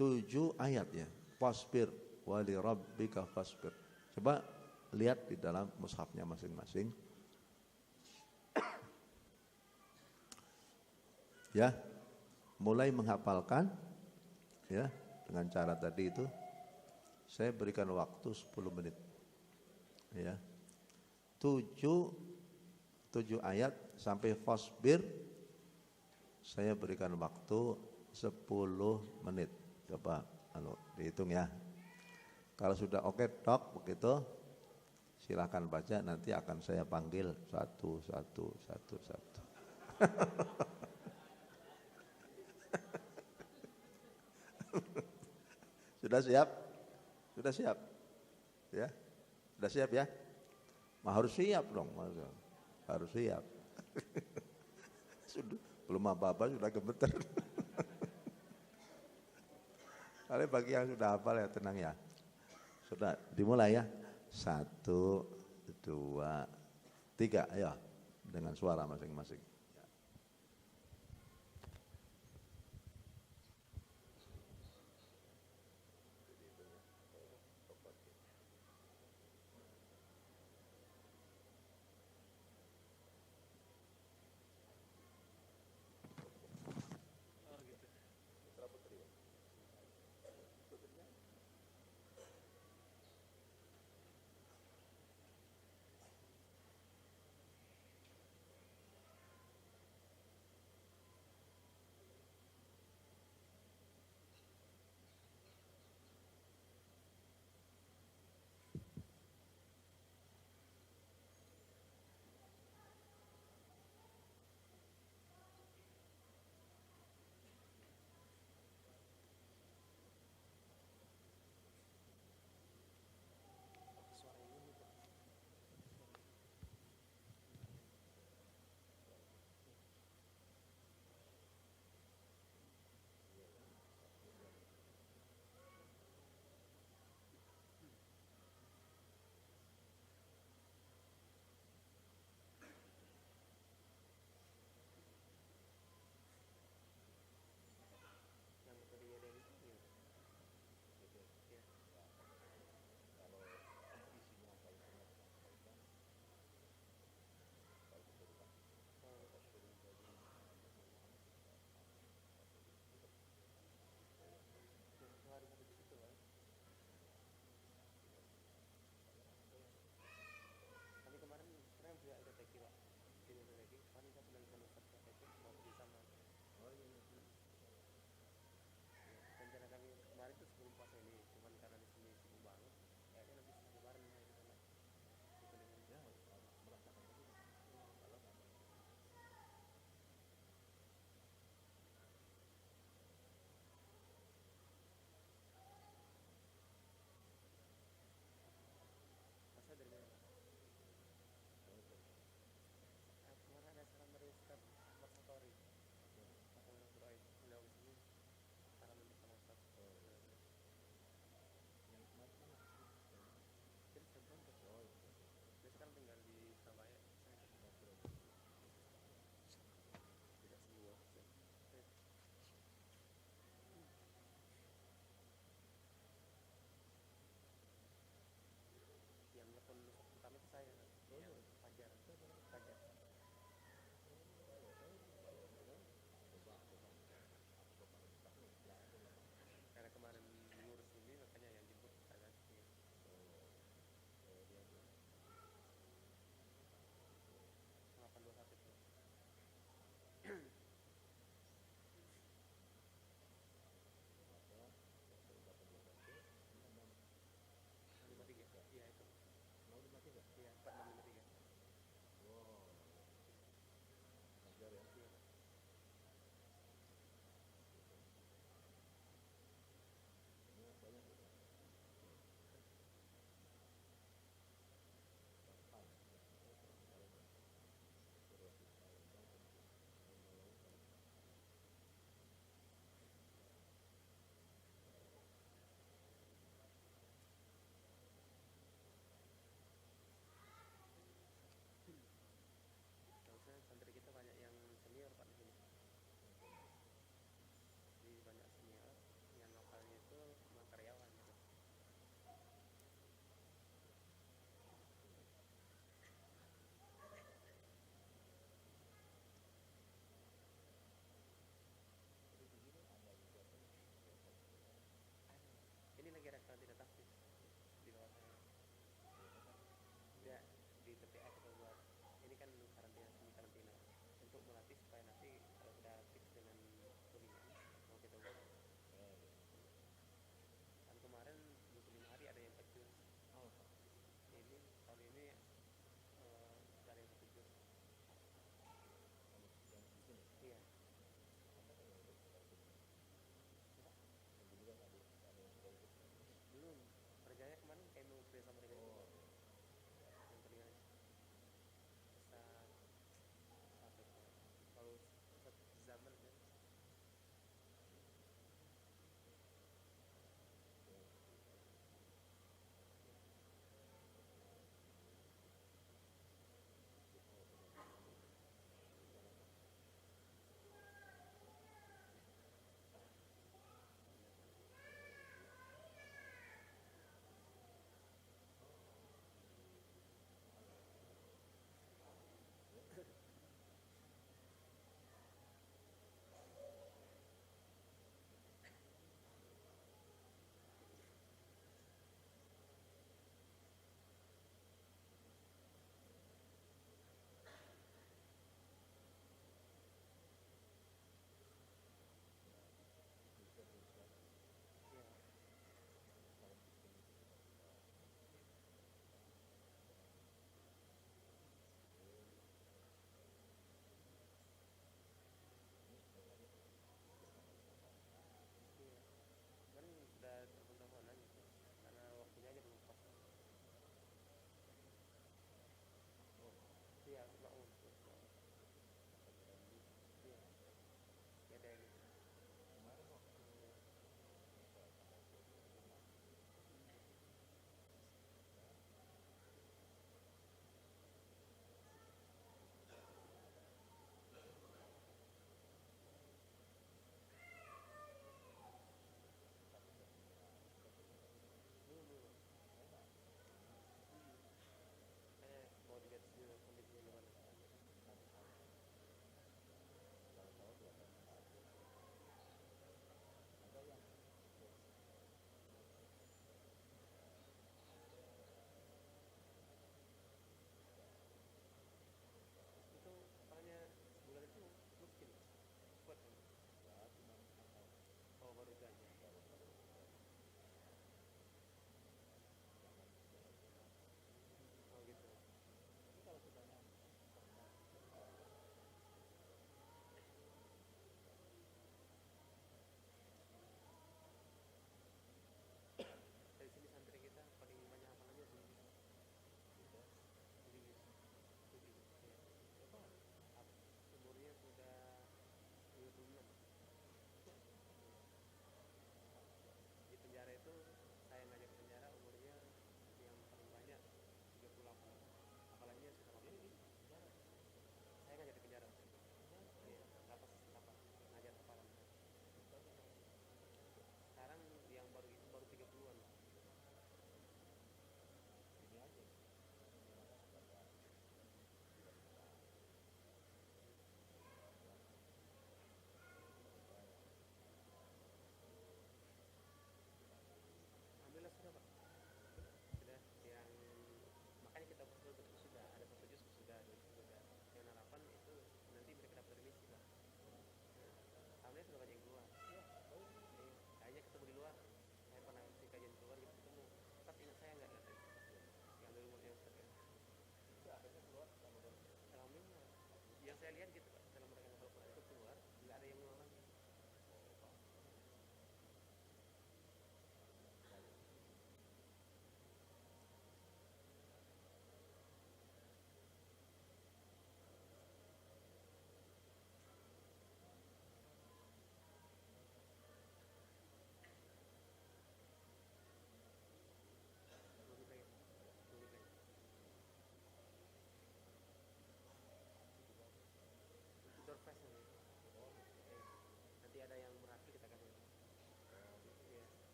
7 ayat ya. Fasbir wali rabbika fasbir. Coba lihat di dalam mushafnya masing-masing. Ya, mulai menghafalkan ya dengan cara tadi itu. Saya berikan waktu 10 menit. Ya. 7 ayat sampai fasbir saya berikan waktu 10 menit. Coba dihitung ya. Kalau sudah oke tok begitu silakan baca, nanti akan saya panggil satu. Sudah siap? Sudah siap? Ya? Sudah siap ya? Harus siap dong, harus siap. Sudah, belum apa-apa sudah gemeter. Kali bagi yang sudah hafal ya tenang ya. Sudah dimulai ya. 1, 2, 3, ayo dengan suara masing-masing.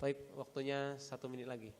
Baik, waktunya 1 menit lagi.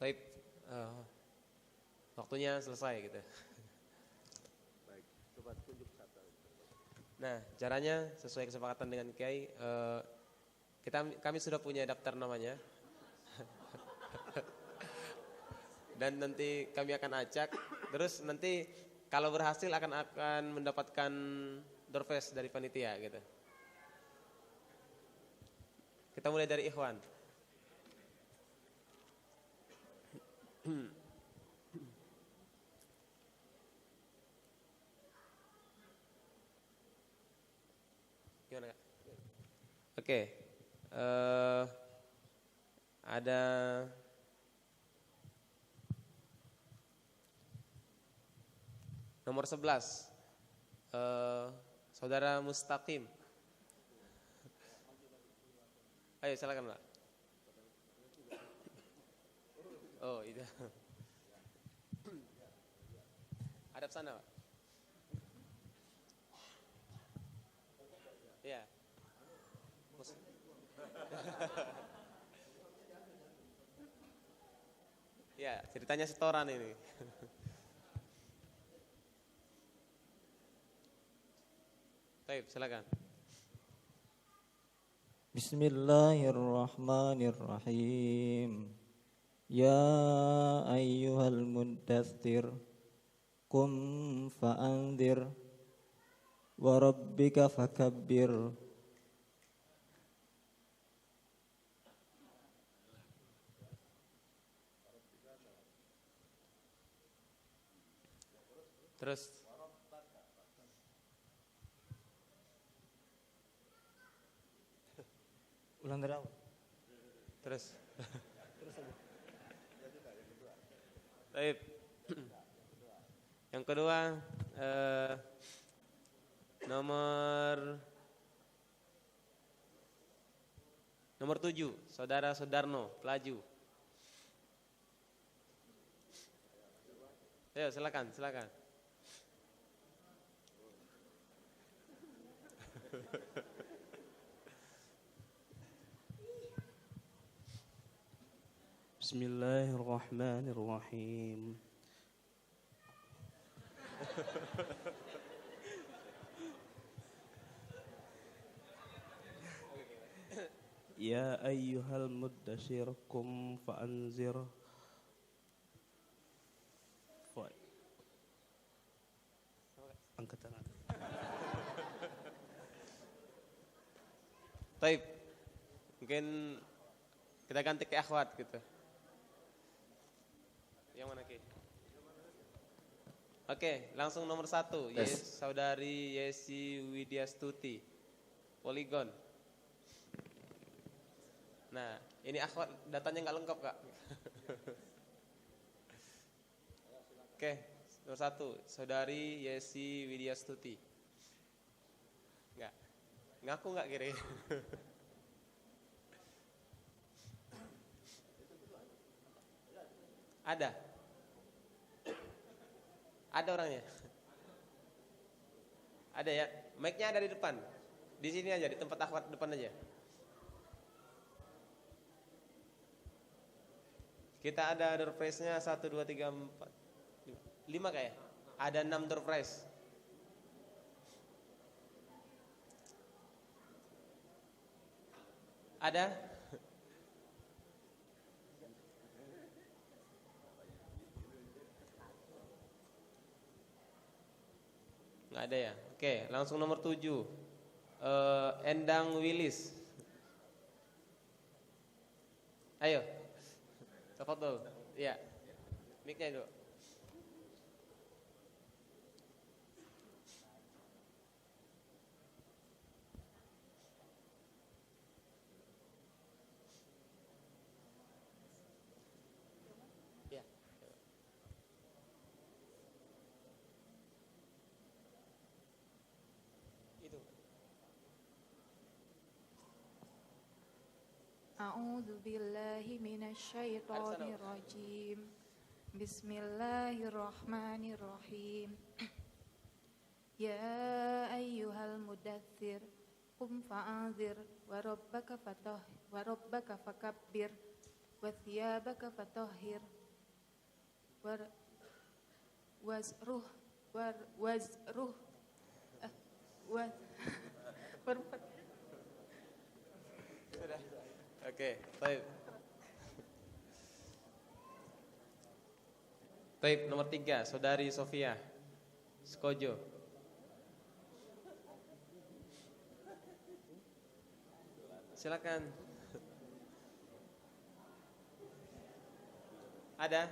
Baik, waktunya selesai gitu. Baik, coba tunjuk satu. Nah, caranya sesuai kesepakatan dengan Kiai, kami sudah punya daftar namanya. Dan nanti kami akan acak. Terus nanti kalau berhasil akan mendapatkan door prize dari panitia gitu. Kita mulai dari Ikhwan. Gimana Kak? Oke, ada nomor 11, Saudara Mustaqim. Ayo silakan Pak. Oh itu. Hadap sana Pak. Ya. Ya, ceritanya setoran ini. Baik, silakan. Bismillahirrahmanirrahim. Ya ayyuhal muddaththir qum fa'anzir wa rabbika fakabbir. Terus Ulang dari awal. terus. Baik. Yang kedua nomor 7, Saudara Sudarno, pelaju. Ayo silakan. Bismillahirrahmanirrahim. Ya ayyuhal muddatsir qum fa'anzir. Angkat tangan. Baik. Mungkin kita ganti ke akhwat gitu. Yang mana Ki? Oke, langsung nomor 1, Saudari Yesi Widyastuti, Poligon. Nah, ini akhwat datanya nggak lengkap Kak. Oke, nomor 1, Saudari Yesi Widyastuti. Nggak, ngaku nggak kira? Ada. Ada orangnya? Ada ya? Mic-nya ada di depan. Di sini aja, di tempat akhwat depan aja. Kita ada door prize-nya 1, 2, 3, 4, 5 kayak. Ada 6 door prize. Ada? Nggak ada ya? Oke, langsung nomor 7. Endang Willis. Ayo. Tafadhol. Iya. Mic-nya dulu. Iya. Itu. أعوذ بالله من الشيطان الرجيم بسم الله الرحمن الرحيم يا أيها المدثر قم فأنذر وربك فكبر وثيابك فطهر وازره Oke, baik. Baik, nomor 3, Saudari Sofia Skojo. Silakan. Ada?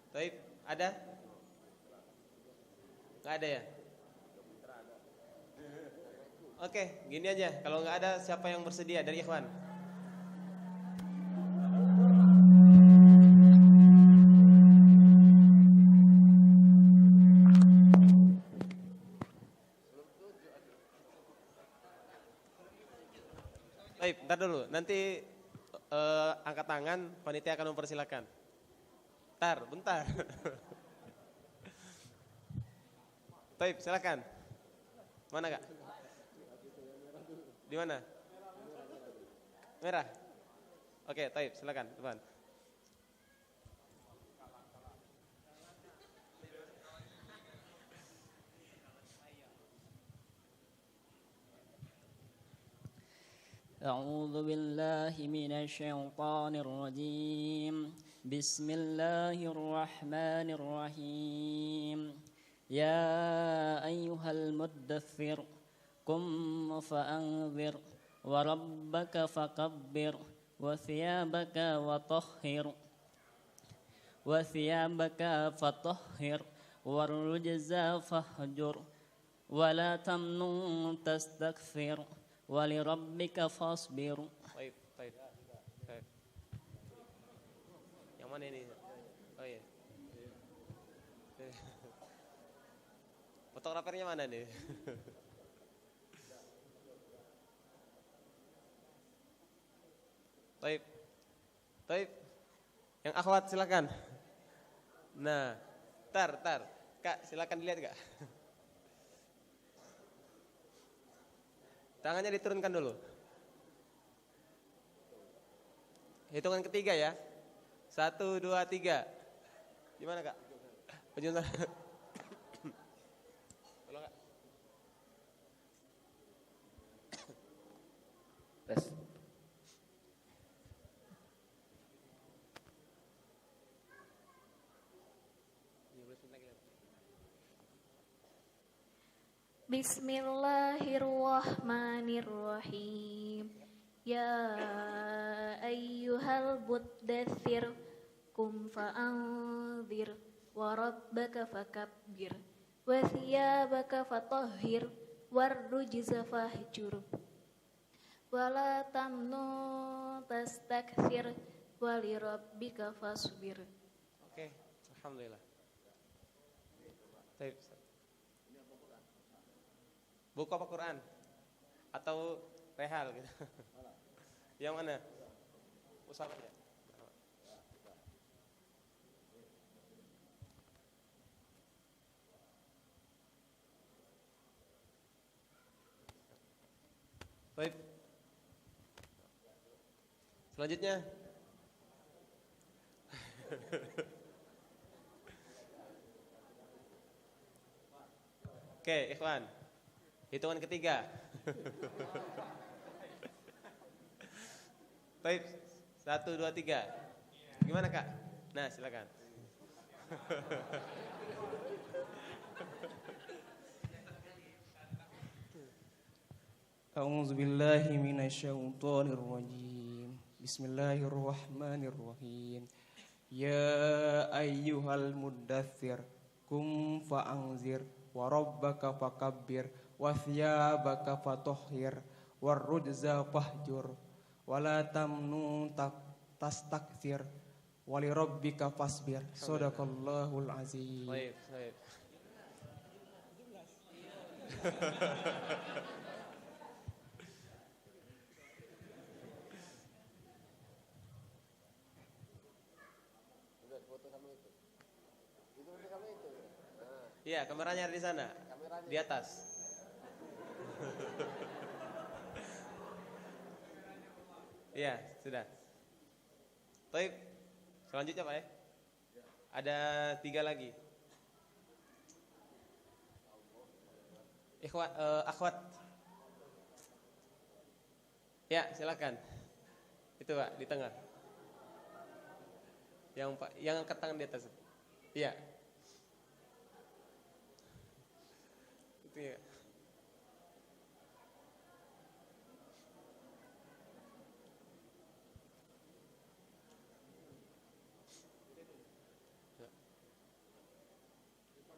Baik, ada? Nggak ada ya? Oke, gini aja. Kalau nggak ada, siapa yang bersedia dari Ikhwan? Baik, bentar dulu. Nanti angkat tangan, panitia akan mempersilakan. Bentar. Baik, silakan. Mana Kak? Di mana? Merah. Oke, baik, silakan, Tuan. أعوذ بالله من الشيطان الرجيم بسم الله الرحمن الرحيم يا أيها المدثر قم فأنذر وربك فكبر وثيابك فطهر والرجز فاهجر ولا تمنن تستكثر ولربك فاصبر. Baik. Yang mana ini? Oh iya. Fotografernya mana nih? Baik. Yang akhwat silakan. Nah, tar. Kak, silakan dilihat Kak. Tangannya diturunkan dulu. Hitungan ketiga ya. 1, 2, 3. Gimana Kak? Ujung tangan. Tolong Kak. Tes. Bismillahirrahmanirrahim. Ya ayyuhal muddaththir qum fa'anzir wa rabbaka fakabbir wa thiyabaka fatahhir warrujza fahjur wala tamnun tastakthir walirabbika fasbir. Oke, alhamdulillah. Baik. Buku apa Quran? Atau Rehal gitu. Yang mana? Usah ya. Baik. Selanjutnya. Oke, ikhwan. Hitungan ketiga. Baik. 1, 2, 3. Gimana, Kak? Nah, silakan. أعوذ بالله من الشيطان الرجيم بسم الله الرحمن الرحيم يا أيها المدثر قم فأنذر وربك فكبر وثيابك فطهر والرجز فاهجر ولا تمنن تستكثر ولربك فاصبر صدق الله العظيم. Baik, baik. Iya, kameranya ada di sana. Di atas. Iya, sudah. Baik. Selanjutnya, Pak ya. Ada 3 lagi. Ikhwat, akhwat. Ya, silakan. Itu, Pak, di tengah. Yang angkat tangan di atas. Iya. Itu ya.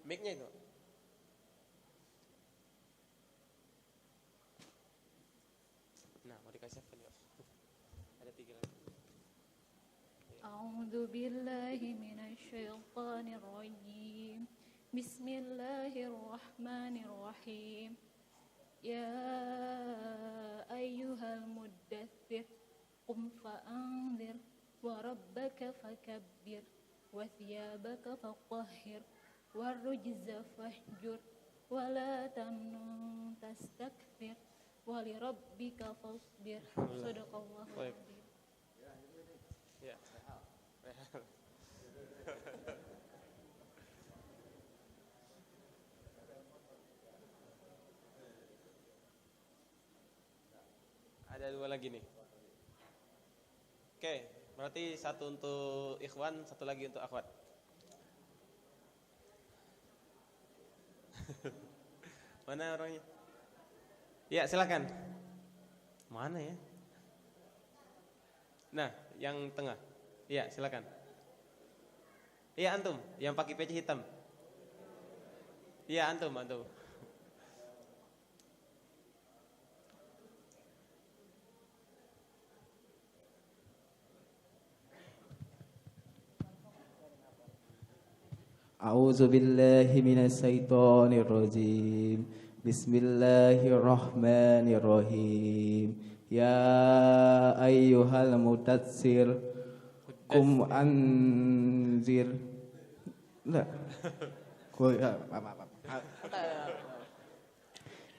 Mic-nya itu. Nah, mau dikasih apa nih? Ada 3 lagi. أعوذ بالله من الشيطان الرجيم بسم الله الرحمن الرحيم يا أيها المدثر قم فأنذر وربك فكبر وثيابك فطهر والرجز فاهجر ولا تمنن تستكثر ولربك فاصبر صدق الله Baik. العظيم. Ya. Ada 2 lagi nih. Oke, berarti 1 untuk ikhwan, 1 lagi untuk akhwat. Mana orangnya? Ya, silakan. Mana ya? Nah, yang tengah. Iya, silakan. Iya, antum yang pakai peci hitam. Iya, antum. أعوذ بالله من الشيطان الرجيم بسم الله الرحمن الرحيم يا أيها المدثر قم أنذر لا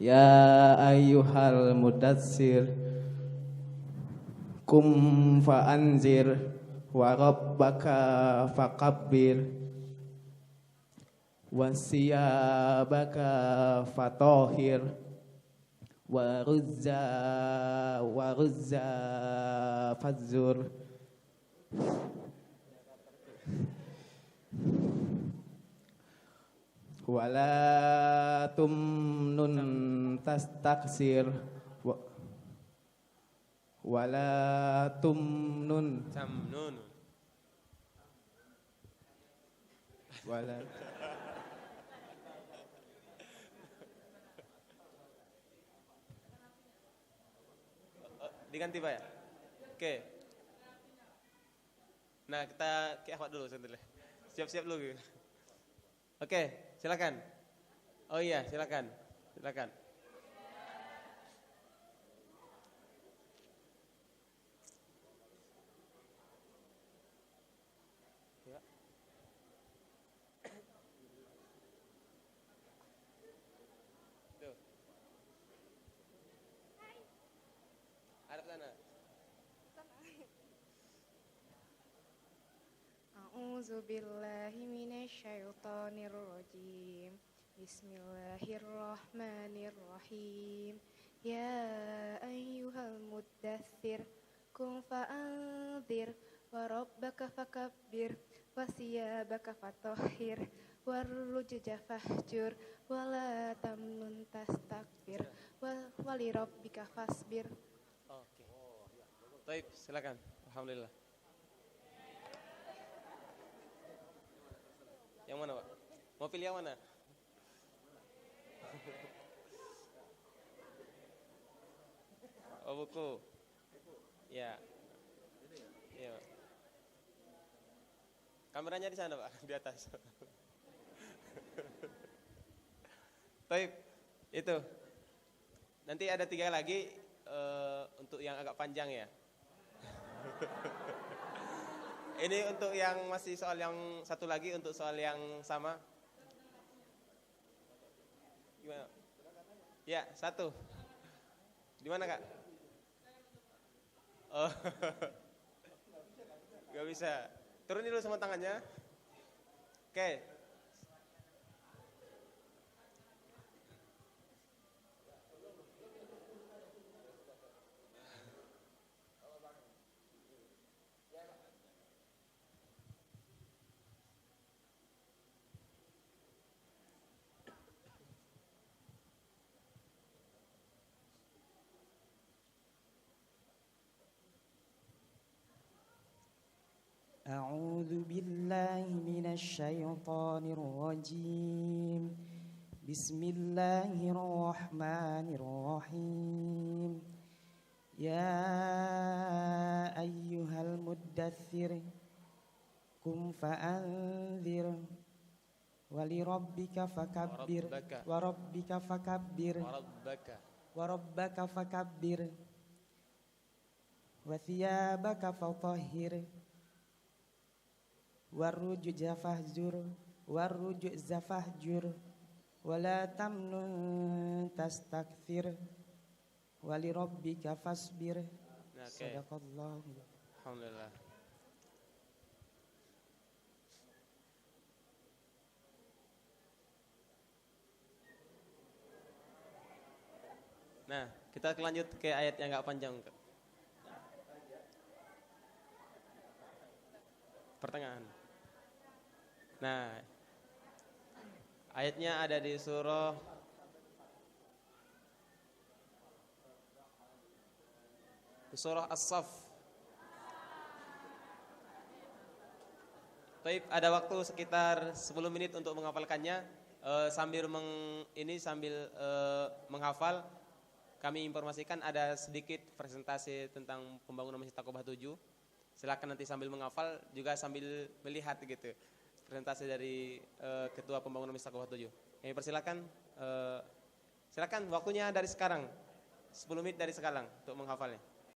يا أيها المدثر قم فأنذر وربك فكبر wasiyabaka fatahir waruzza fadzur wala tumnun tastaksir wala tumnun Samnun. wala Diganti, Pak ya? Oke. Nah, kita ke akhwat dulu sebentar. Siap-siap dulu. Oke, silakan. Oh iya, silakan. Gimana? A'udzu billahi minasyaitonir rajim. Bismillahirrahmanirrahim. Ya ayyuhal muddatsir qum fa'anzir wa rabbaka fakabbir wa siyabaka fatahhir warrujza fahjur wa la tamnun tastakbir wa li rabbika fasbir. Oke. Baik, silakan. Alhamdulillah. Yang mana, Pak? Mau pilih yang mana? Oh, buku. Ya. Iya, Pak. Kameranya di sana, Pak, di atas. Baik, itu. Nanti ada 3 lagi untuk yang agak panjang ya. Ini untuk yang masih soal yang satu lagi, untuk soal yang sama. Gimana? Ya, 1. Di mana, Kak? Oh. Gak bisa. Turunin dulu semua tangannya. Oke. أعوذ بالله من الشيطان الرجيم بسم الله الرحمن الرحيم يا أيها المدثر قم فأنذر ولربك فكبر وربك فكبر وربك فكبر وثيابك فطهر والرجز فاهجر ولا تمنن تستكثر ولربك فاصبر. Sadaqallah. Alhamdulillah. Nah, kita lanjut ke ayat yang agak panjang. Pertengahan. Nah, ayatnya ada di surah As-Saff. Baik, ada waktu sekitar 10 menit untuk menghafalkannya. Sambil menghafal, kami informasikan ada sedikit presentasi tentang pembangunan Masjid Taqobah 7. Silakan nanti sambil menghafal juga sambil melihat gitu presentasi dari Ketua Pembangunan Masjid Taqobah 7. Kami persilakan, silakan waktunya dari sekarang 10 menit dari sekarang untuk menghafalnya.